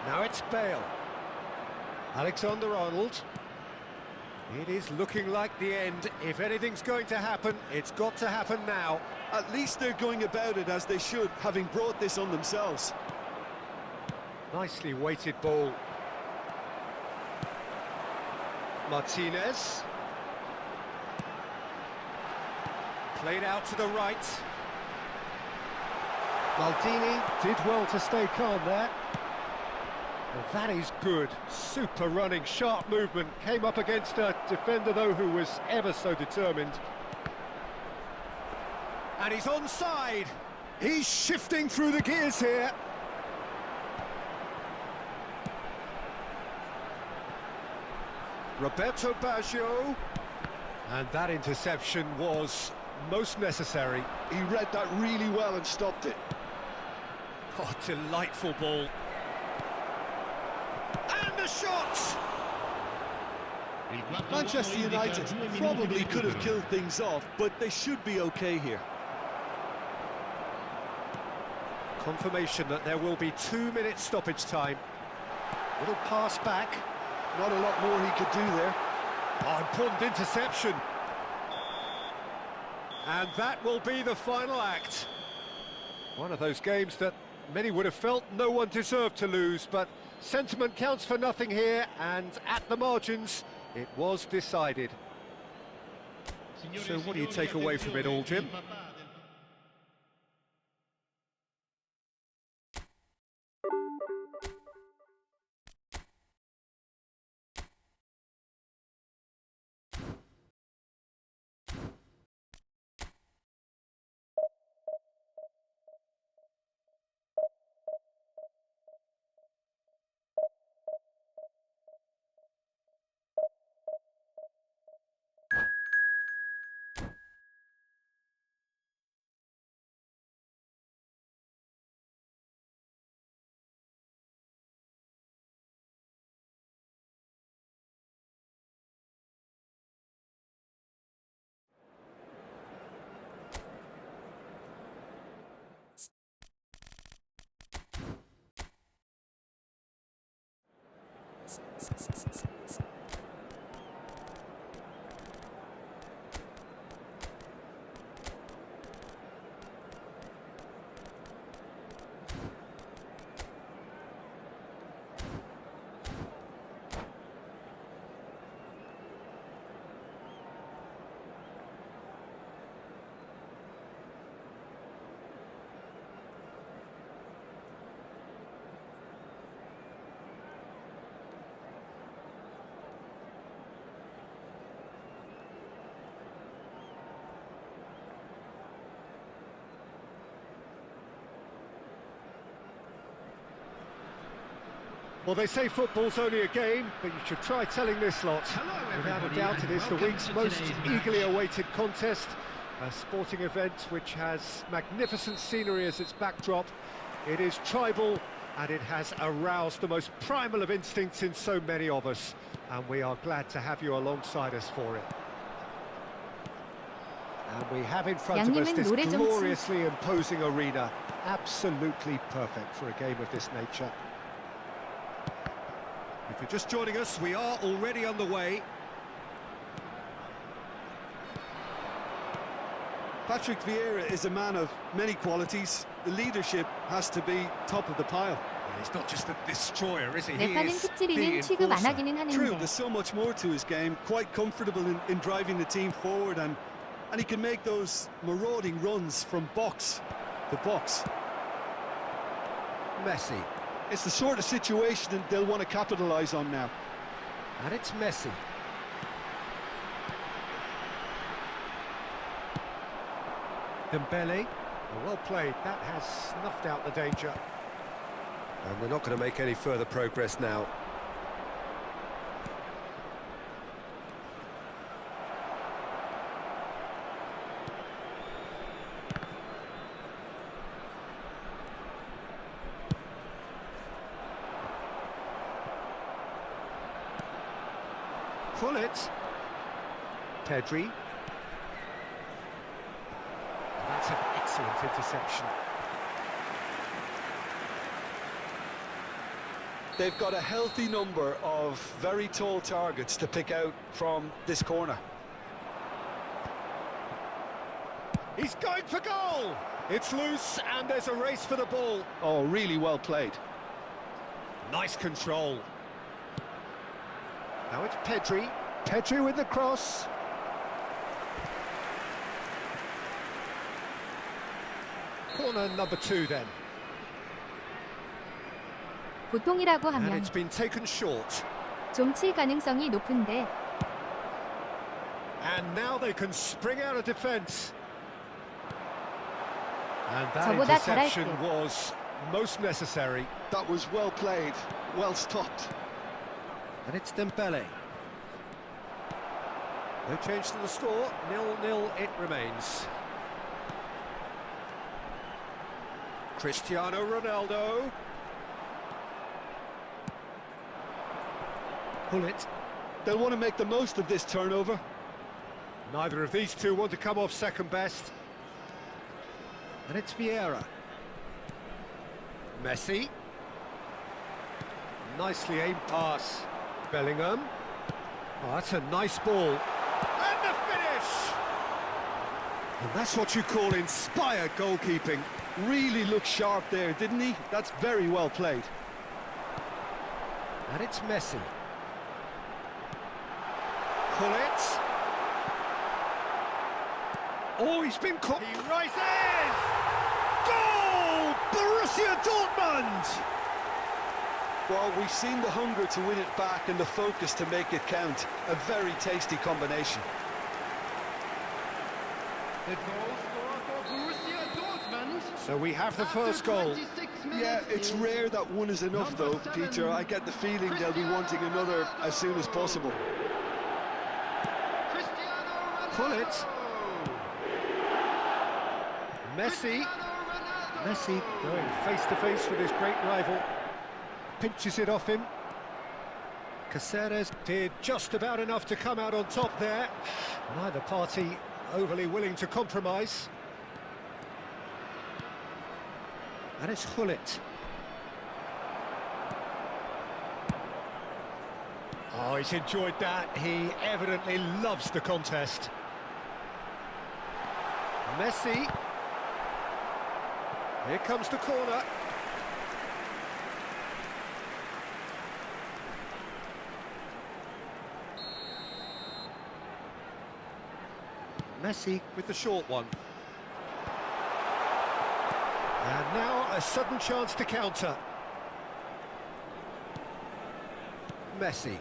Now it's Bale. Alexander-Arnold. It is looking like the end. If anything's going to happen, it's got to happen now. At least they're going about it as they should, having brought this on themselves. Nicely weighted ball. Martinez. Played out to the right. Maldini did well to stay calm there. Well, that is good. Super running, sharp movement. Came up against a defender, though, who was ever so determined. And he's onside. He's shifting through the gears here. Roberto Baggio. And that interception was most necessary. He read that really well and stopped it. Oh, delightful ball. And a shot! Manchester United probably could have killed things off, but they should be okay here. Confirmation that there will be 2 minutes stoppage time. Little pass back. Not a lot more he could do there. Oh, important interception. And that will be the final act. One of those games that many would have felt no one deserved to lose, but sentiment counts for nothing here, and at the margins, it was decided. So what do you take away from it all, Jim? Well, they say football's only a game, but you should try telling this lot. Without a doubt, it is the week's most eagerly awaited contest. A sporting event which has magnificent scenery as its backdrop. It is tribal, and it has aroused the most primal of instincts in so many of us. And we are glad to have you alongside us for it. And we have in front of us this gloriously imposing arena. Absolutely perfect for a game of this nature. If you're just joining us, we are already on the way. Patrick Vieira is a man of many qualities. The leadership has to be top of the pile. He's not just a destroyer, is he? 랩하는 fik지리는 취급 안 하기는 True, 하는데 there's so much more to his game. Quite comfortable in driving the team forward, and he can make those marauding runs from box to box. Messi. It's the sort of situation that they'll want to capitalise on now. And it's Messi. Dembele. Well played. That has snuffed out the danger. And they're not going to make any further progress now. Pull it. Pedri. That's an excellent interception. They've got a healthy number of very tall targets to pick out from this corner. He's going for goal! It's loose and there's a race for the ball. Oh, really well played. Nice control. Now it's Pedri. Pedri with the cross. Corner number 2 then. 보통이라고 And 하면 it's been taken short. 좀 칠 가능성이 높은데 And now they can spring out of defence. And that 저보다 잘할 interception 때. was most necessary. That was well played, well stopped. And it's Dembele. No change to the score, 0-0 it remains. Cristiano Ronaldo. Pull it. They'll want to make the most of this turnover. Neither of these two want to come off second best. And it's Vieira. Messi. Nicely aimed pass. Bellingham. Oh, that's a nice ball. And the finish! And that's what you call inspired goalkeeping. Really looked sharp there, didn't he? That's very well played. And it's Messi. Pull it. Oh, he's been caught. He rises! Goal! Borussia Dortmund! Well, we've seen the hunger to win it back and the focus to make it count. A very tasty combination. The goal scorer for Borussia Dortmund. So we have the After first goal. 26 minutes Yeah, it's is rare that one is enough though, number 7, Peter. I get the feeling they'll be wanting another as soon as possible. Cristiano Ronaldo. Pull it. Messi. Messi going face to face with his great rival. Pinches it off him. Caceres did just about enough to come out on top there. Neither party overly willing to compromise. And it's Hullet. Oh, he's enjoyed that. He evidently loves the contest. Messi. Here comes the corner. Messi with the short one. And now a sudden chance to counter. Messi.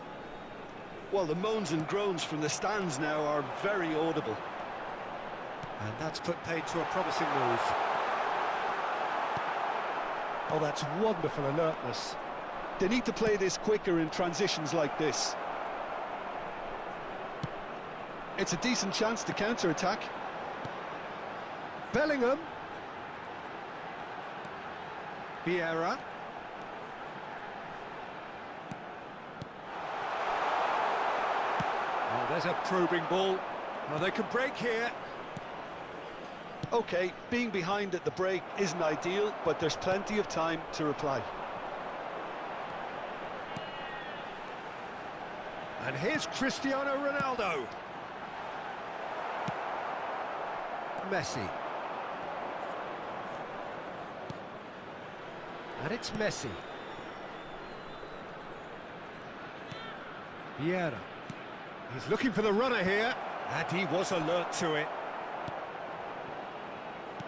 Well, the moans and groans from the stands now are very audible. And that's put paid to a promising move. Oh, that's wonderful alertness. They need to play this quicker in transitions like this. It's a decent chance to counter-attack. Bellingham. Vieira. Oh, there's a probing ball. Oh, they can break here. Okay, being behind at the break isn't ideal, but there's plenty of time to reply. And here's Cristiano Ronaldo. Messi. And it's Messi. Vieira. He's looking for the runner here, and he was alert to it.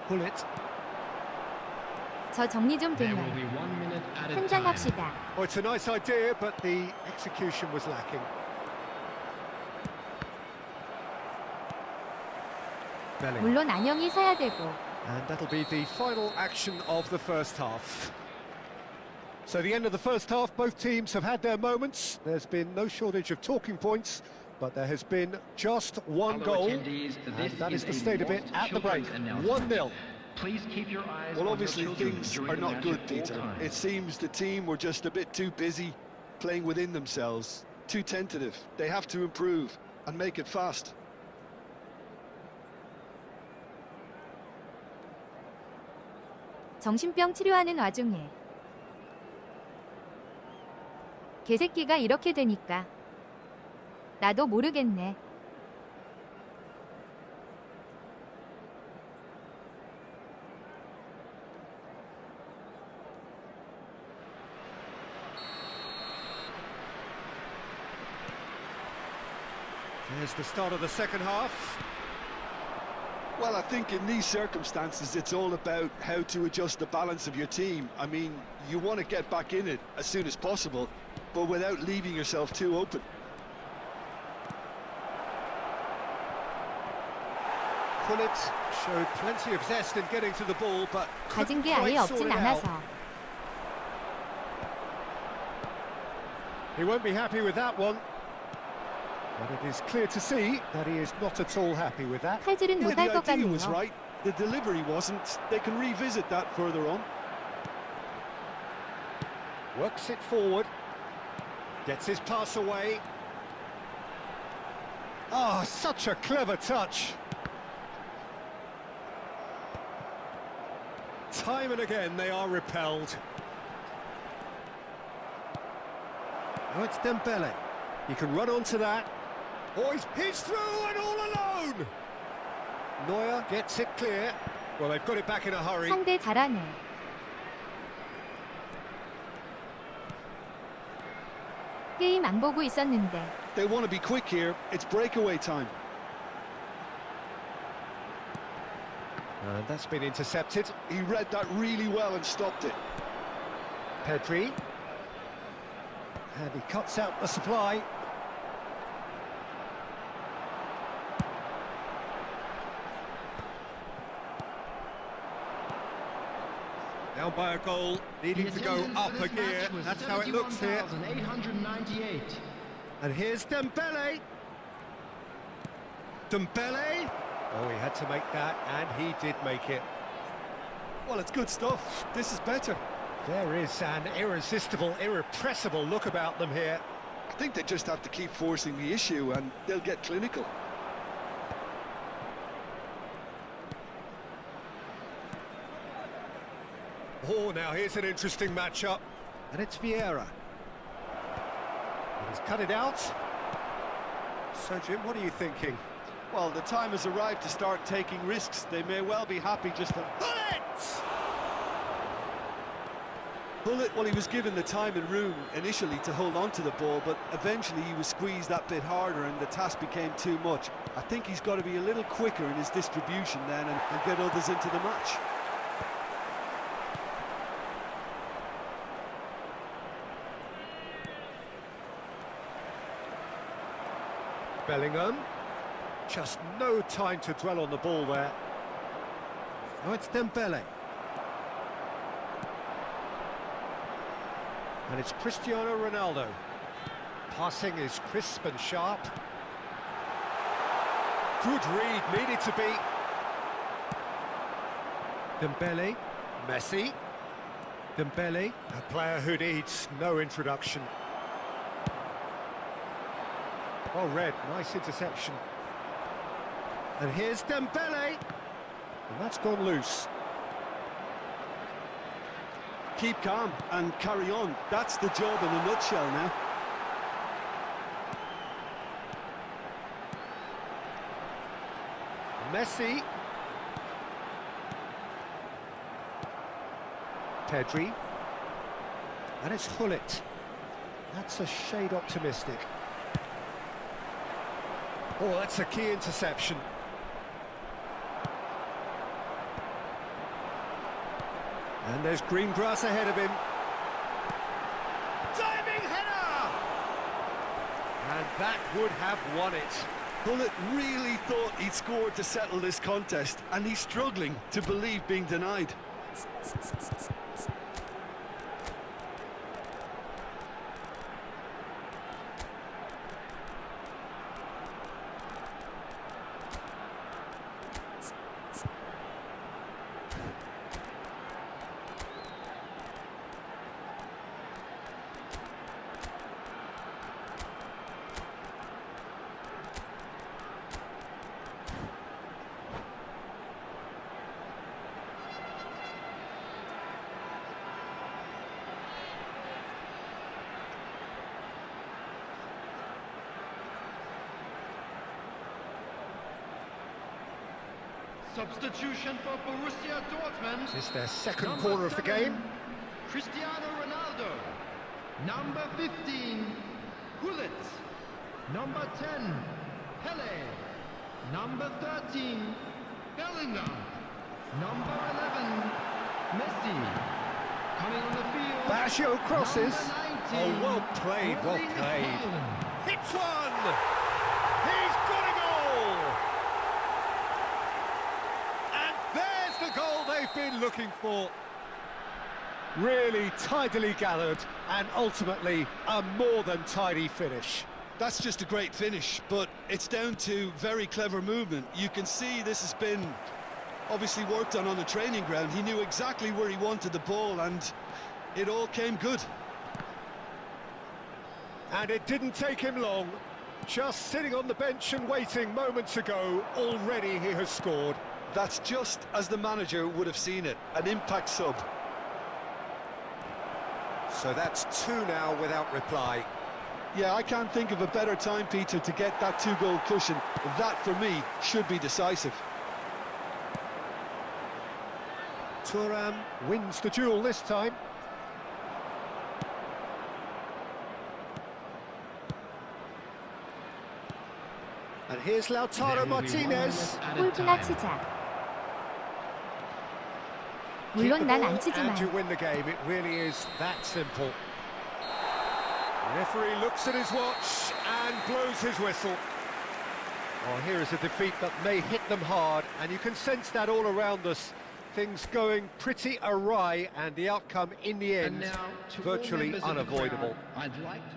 Pull it. 저 정리 좀 There 되면 will be 1 minute at a time. 한잔합시다. Oh, it's a nice idea, but the execution was lacking. Bellingham. 물론 안녕히 서야 되고. And that'll be the final action of the first half. So the end of the first half, both teams have had their moments. There's been no shortage of talking points, but there has been just one Fellow goal, attendees, and this that is is the a state of it at the break. children's announcement. 1-0. Please keep your eyes Well, on obviously your children things during are the not match good, at all Peter. times. It seems the team were just a bit too busy playing within themselves, too tentative. They have to improve and make it fast. 정신병 치료하는 와중에 개새끼가 이렇게 되니까 나도 모르겠네. There's the start of the second half. Well, I think in these circumstances, it's all about how to adjust the balance of your team. I mean, you want to get back in it as soon as possible, but without leaving yourself too open. Hullet showed plenty of zest in getting to the ball, but 가진 couldn't 게 아예 quite sort 없진 it out. 않아서. He won't be happy with that one. But it is clear to see that he is not at all happy with that. 칼질은 Yeah, 못할 the 것 idea 같네요. was right. The delivery wasn't. They can revisit that further on. Works it forward. Gets his pass away. Ah, such a clever touch. Time and again they are repelled. Now it's Dembele. He can run onto that. Oh, he's through and all alone. Neuer gets it clear. Well, they've got it back in a hurry. 상대 잘하네. 게임 안 보고 있었는데. They want to be quick here. It's breakaway time. And that's been intercepted. He read that really well and stopped it. Pedri. And he cuts out the supply. Now by a goal, needing to go up a gear. That's how it looks here. 898. And here's Dembele. Dembele. Oh, he had to make that, and he did make it. Well, it's good stuff. This is better. There is an irresistible, irrepressible look about them here. I think they just have to keep forcing the issue and they'll get clinical. Oh, now here's an interesting matchup. And it's Vieira. And he's cut it out. So, Jim, what are you thinking? Well, the time has arrived to start taking risks. They may well be happy just to... Bullet, well, he was given the time and room initially to hold on to the ball, but eventually he was squeezed that bit harder and the task became too much. I think he's got to be a little quicker in his distribution then and get others into the match. Bellingham. Just no time to dwell on the ball there. Now it's Dembele. And it's Cristiano Ronaldo. Passing is crisp and sharp. Good read, needed to be. Dembele. Messi. Dembele, a player who needs no introduction. Well read, nice interception. And here's Dembele. And that's gone loose. Keep calm and carry on. That's the job in a nutshell now. Messi. Pedri. And it's Hullet. That's a shade optimistic. Oh, that's a key interception. And there's green grass ahead of him. Diving header! And that would have won it. Bullet really thought he'd scored to settle this contest, and he's struggling to believe being denied. Substitution for Borussia Dortmund. It's their second Number corner of the 7, game. Cristiano Ronaldo. Number 15, Hullet. Number 10, Pele. Number 13, Bellingham. Number 11, Messi. Coming on the field. Basio crosses. Number 19, Oh, well played, well Erling played. Haaland. Hits one! He's got a goal! And there's the goal they've been looking for. Really tidily gathered and ultimately a more than tidy finish. That's just a great finish, but it's down to very clever movement. You can see this has been obviously worked on the training ground. He knew exactly where he wanted the ball, and it all came good. And it didn't take him long. Just sitting on the bench and waiting moments ago, already he has scored. That's just as the manager would have seen it, an impact sub. So that's 2 now without reply. Yeah, I can't think of a better time, Peter, to get that 2-goal cushion. That, for me, should be decisive. Thuram wins the duel this time. And here's Lautaro Martinez. 골키나 치자. 물론 난 안 And you 치지만 win the game. It really is that simple. The referee looks at his watch and blows his whistle. Well, here is a defeat that may hit them hard, and you can sense that all around us. Things going pretty awry, and the outcome in the end virtually unavoidable. I'd like to...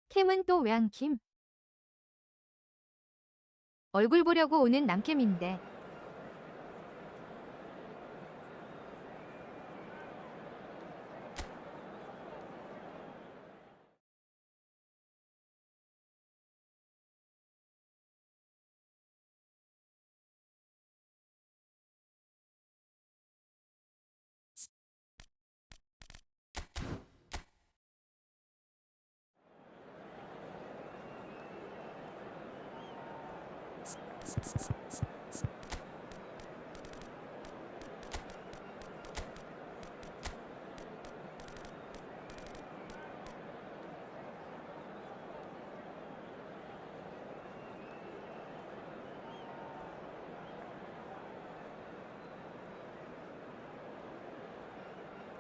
캠은 또 왜 안 킴? 얼굴 보려고 오는 남캠인데.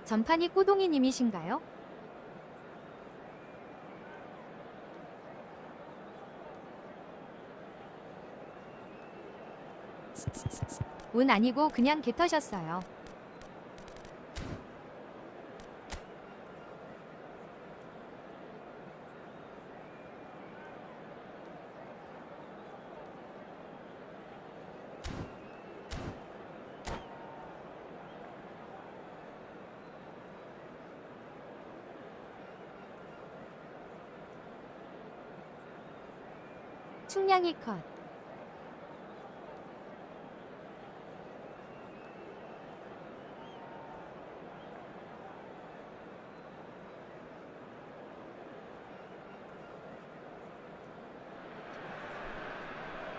전판이 꼬동이님이신가요? 운 아니고 그냥 개 터셨어요. 충량이 컷.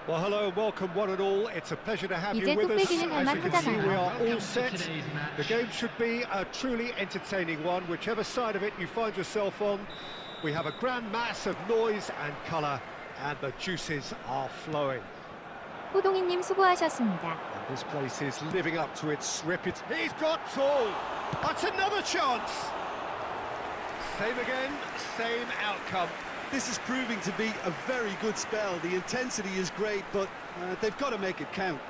Well, hello and welcome one and all. It's a pleasure to have you 이제 with us. 뚝배기는 As 할만 you can see, we are 하잖아요. all set. The game should be a truly entertaining one, whichever side of it you find yourself on. We have a grand mass of noise and colour, and the juices are flowing. 꼬동이님 수고하셨습니다. And this place is living up to its reputation. He's got tall. That's another chance. Same again, same outcome. This is proving to be a very good spell. The intensity is great, but they've got to make it count.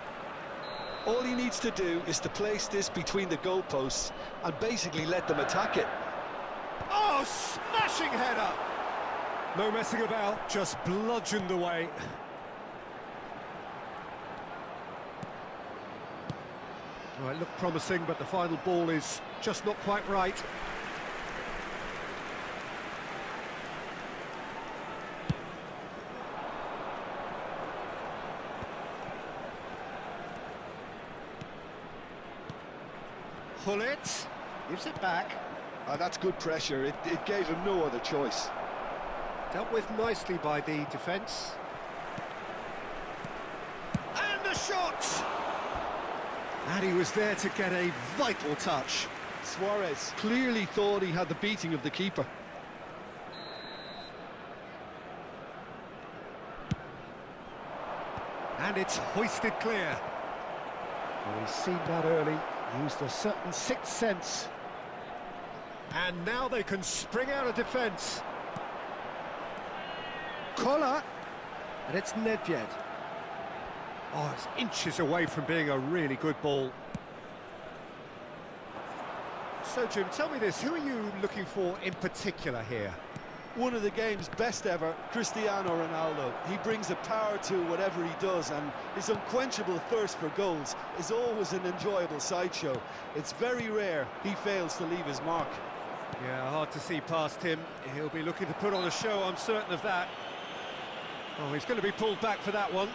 All he needs to do is to place this between the goalposts and basically let them attack it. Oh, smashing header! No messing about, just bludgeoned away. Well, it looked promising, but the final ball is just not quite right. Hullet gives it back. That's good pressure. It gave him no other choice. Dealt with nicely by the defence. And the shot! And he was there to get a vital touch. Suarez clearly thought he had the beating of the keeper. And it's hoisted clear. Well, he's seen that early, used a certain sixth sense. And now they can spring out of defence. Collar. And it's Nedved. Oh, it's inches away from being a really good ball. So, Jim, tell me this, who are you looking for in particular here? One of the game's best ever, Cristiano Ronaldo. He brings a power to whatever he does, and his unquenchable thirst for goals is always an enjoyable sideshow. It's very rare he fails to leave his mark. Yeah, hard to see past him. He'll be looking to put on a show, I'm certain of that. Oh, he's going to be pulled back for that one.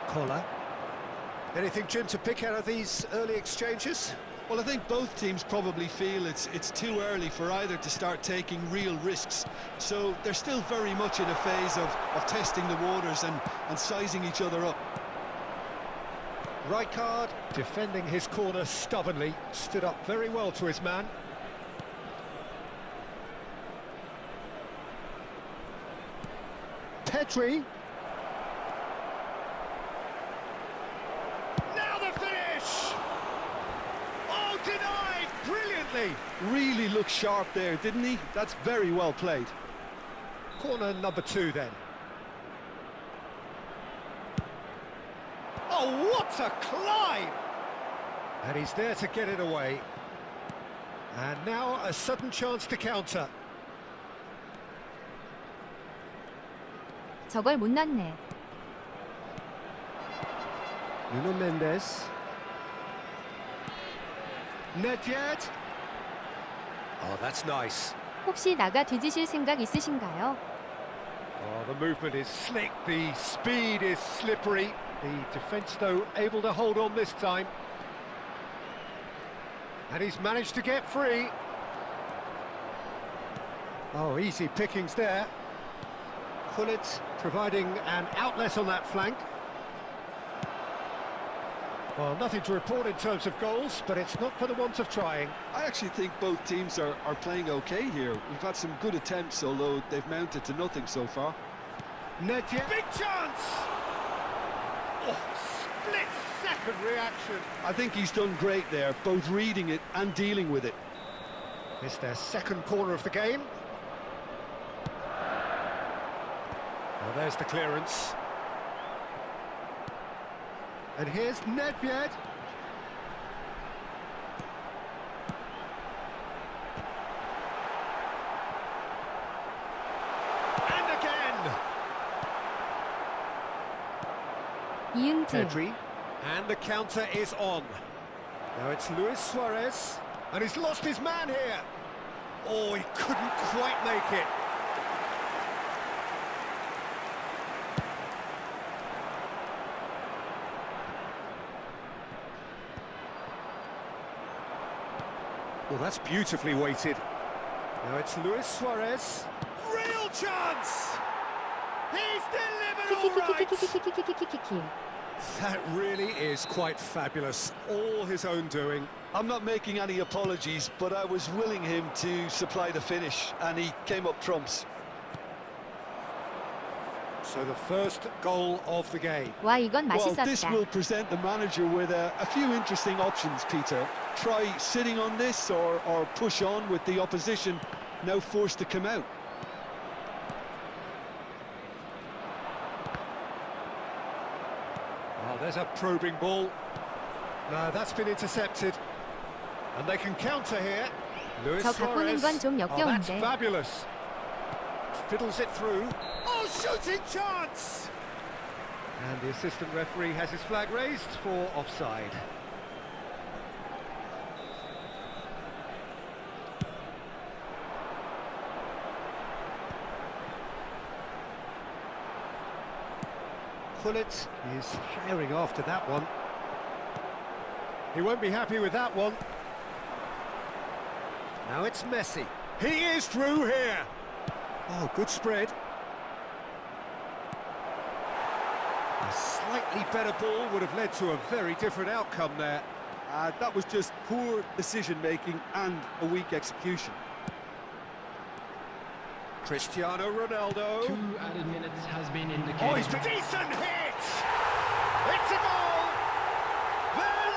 Collar. Anything, Jim, to pick out of these early exchanges? Well, I think both teams probably feel it's too early for either to start taking real risks. So they're still very much in a phase of testing the waters and sizing each other up. Rijkaard, defending his corner stubbornly, stood up very well to his man. Pedri. Now the finish! Oh, denied brilliantly! Really looked sharp there, didn't he? That's very well played. Corner number 2 then. Oh, what a climb! And he's there to get it away. And now a sudden chance to counter. 저걸 못 넣네. Nuno Mendes. Nedved. Oh, that's nice. 혹시 나가 뒤지실 생각 있으신가요? Oh, the movement is slick, the speed is slippery. The defence, though, able to hold on this time. And he's managed to get free. Oh, easy pickings there. Gullit providing an outlet on that flank. Well, nothing to report in terms of goals, but it's not for the want of trying. I actually think both teams are playing okay here. We've had some good attempts, although they've mounted to nothing so far. Nedved. Big chance! Oh, split-second reaction. I think he's done great there, both reading it and dealing with it. It's their second corner of the game. Well, there's the clearance. And here's Nedved. And again! 이응재. Pedri. And the counter is on. Now it's Luis Suarez. And he's lost his man here. Oh, he couldn't quite make it. Well, that's beautifully weighted. Now it's Luis Suarez. Real chance! He's delivered all right! 키키키키키키키키키키키키. That really is quite fabulous. All his own doing. I'm not making any apologies, but I was willing him to supply the finish, and he came up trumps. So the first goal of the game. 와, 이건 Well, this 맛있었다. will present the manager with a few interesting options, Peter. Try sitting on this or push on with the opposition now forced to come out. Oh, there's a probing ball. No, that's been intercepted. And they can counter here. Luis 저 갖고 있는 Suarez. 건 좀 Oh, that's 역겨운데. fabulous. Fiddles it through. Oh, shooting chance! And the assistant referee has his flag raised for offside. Gullit is firing after that one. He won't be happy with that one. Now it's Messi. He is through here. good spread. A slightly better ball would have led to a very different outcome there. That was just poor decision-making and a weak execution. Cristiano Ronaldo. 2 added minutes has been indicated. Oh, he's a decent hit! It's a goal! They're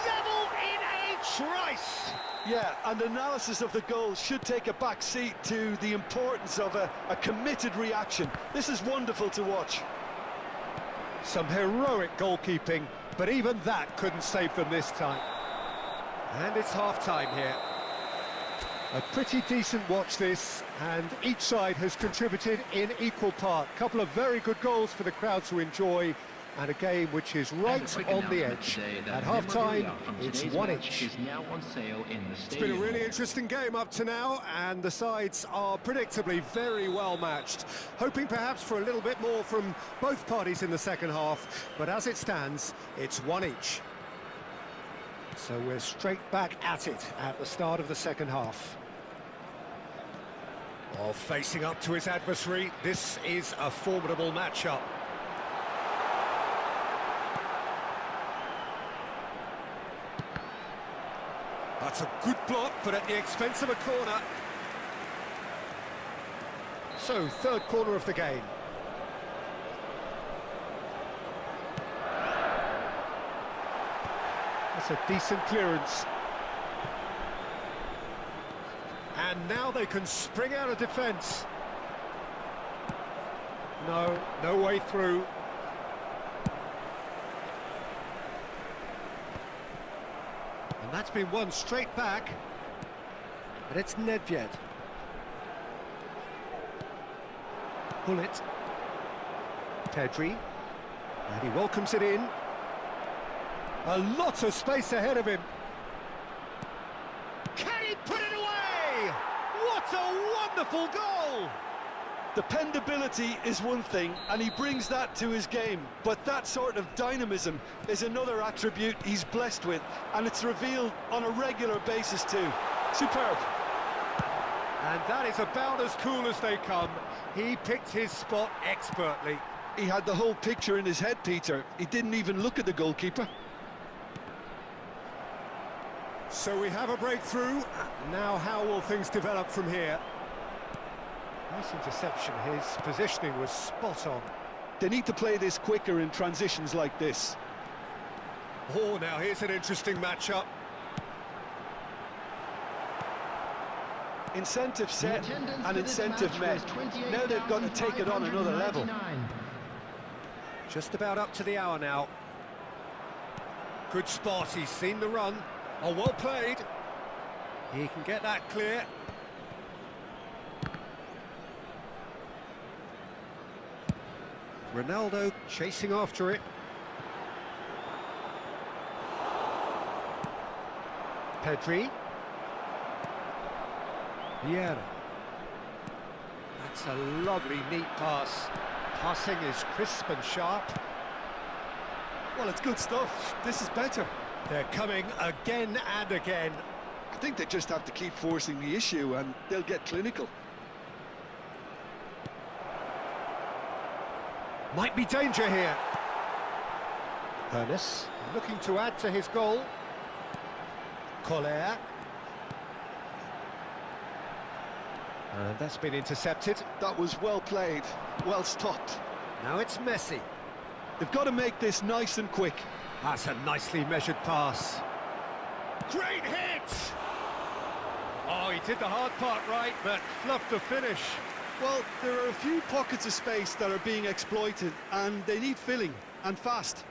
level in a trice! Yeah, and analysis of the goal should take a back seat to the importance of a committed reaction. This is wonderful to watch. Some heroic goalkeeping, but even that couldn't save them this time. And it's half-time here. A pretty decent watch this, and each side has contributed in equal part. Couple of very good goals for the crowd to enjoy, and a game which is right on the edge. At half-time, it's 1-1. It's been a really interesting game up to now, and the sides are predictably very well matched. Hoping perhaps for a little bit more from both parties in the second half, but as it stands, it's 1 each. So we're straight back at it at the start of the second half. Oh, facing up to his adversary, this is a formidable matchup. That's a good block, but at the expense of a corner. So, third corner of the game. That's a decent clearance. And now they can spring out of defence. No way through. And that's been won straight back. And it's Nedved. Pull it. Pedri. And he welcomes it in. A lot of space ahead of him. Can he put it away? What a wonderful goal! Dependability is one thing, and he brings that to his game, but that sort of dynamism is another attribute he's blessed with, and it's revealed on a regular basis too. Superb. And that is about as cool as they come. He picked his spot expertly. He had the whole picture in his head, Peter. He didn't even look at the goalkeeper. So we have a breakthrough. Now how will things develop from here? Nice interception. His positioning was spot on. They need to play this quicker in transitions like this. Oh, now here's an interesting matchup. Incentive set and incentive met. Now they've got to take it on another level. Just about up to the hour now. Good spot, he's seen the run. Oh, well played. He can get that clear. Ronaldo chasing after it. Pedri. Vieira. That's a lovely, neat pass. Passing is crisp and sharp. Well, it's good stuff. This is better. They're coming again and again. I think they just have to keep forcing the issue and they'll get clinical. Might be danger here. Ernest looking to add to his goal. Collier. And that's been intercepted. That was well played, well stopped. Now it's Messi. They've got to make this nice and quick. That's a nicely measured pass. Great hit! Oh, he did the hard part right, but fluffed the finish. Well, there are a few pockets of space that are being exploited, and they need filling, and fast.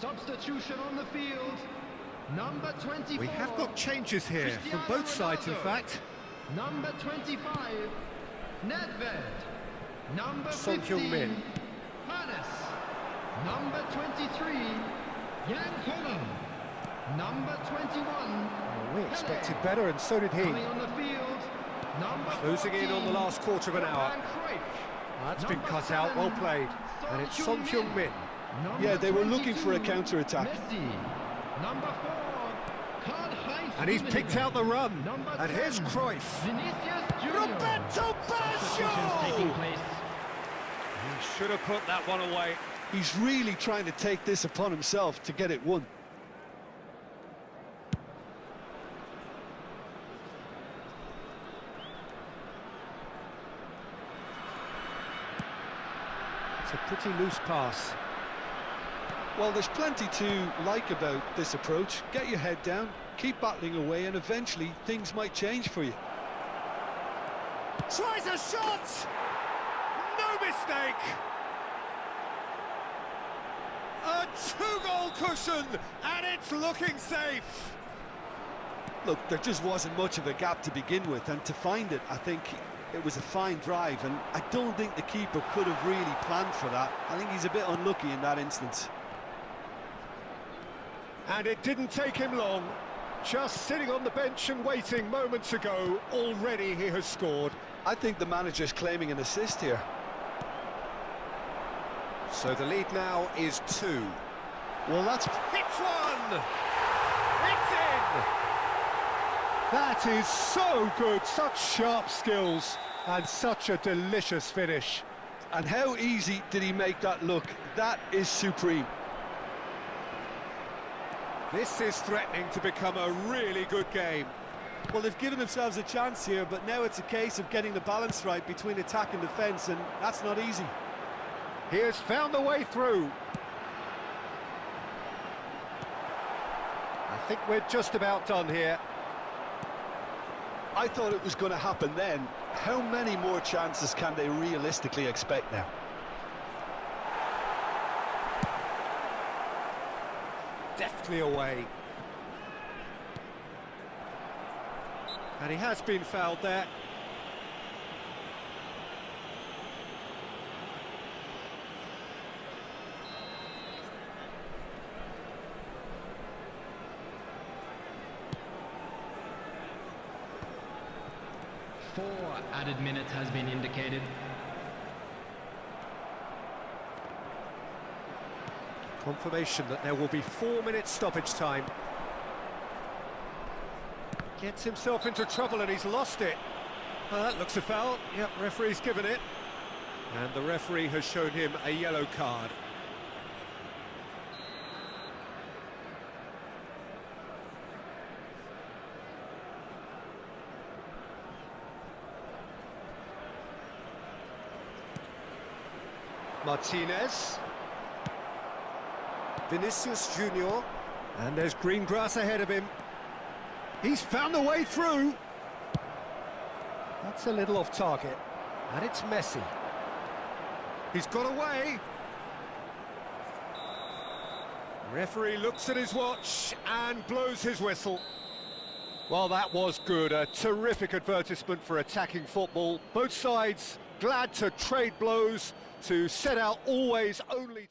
Substitution on the field. Number 24. We have got changes here from both sides, in fact. Number 25, Nedved. Number Son 15, Heung-min. Hannes. Number 23, Yang Holland. Number 21, We expected better, and so did he. coming on the field. Number Closing in on the 14, last quarter of an hour. Van Cruyff. That's been Number cut out, well 7, played. And it's Son Heung-min. Number Yeah, they were looking for a 22, counter-attack. Messi. Number 4, Karl-Heinz And he's picked out the run. Number And here's 10, Cruyff. Vinicius Junior. Roberto Baggio! place. He should have put that one away. He's really trying to take this upon himself to get it won. It's a pretty loose pass. Well, there's plenty to like about this approach. Get your head down, keep battling away, and eventually things might change for you. Tries a shot! No mistake! A two-goal cushion, and it's looking safe! Look, there just wasn't much of a gap to begin with, and to find it, I think it was a fine drive, and I don't think the keeper could have really planned for that. I think he's a bit unlucky in that instance. And it didn't take him long. Just sitting on the bench and waiting moments ago, already he has scored. I think the manager's claiming an assist here. So the lead now is 2. Well, that's... Hits one! It's in! That is so good, such sharp skills, and such a delicious finish. And how easy did he make that look? That is supreme. This is threatening to become a really good game. Well, they've given themselves a chance here, but now it's a case of getting the balance right between attack and defence, and that's not easy. He has found the way through. I think we're just about done here. I thought it was going to happen then. How many more chances can they realistically expect now? Deftly away. And he has been fouled there. Four added minutes has been indicated. Confirmation that there will be 4 minutes stoppage time. Gets himself into trouble and he's lost it. That looks a foul. Yep, referee's given it. And the referee has shown him a yellow card. Martinez. Vinicius Junior. And there's green grass ahead of him. He's found the way through. That's a little off target. And it's Messi. He's got away. Referee looks at his watch and blows his whistle. Well, that was good. A terrific advertisement for attacking football. Both sides glad to trade blows, to set out always only...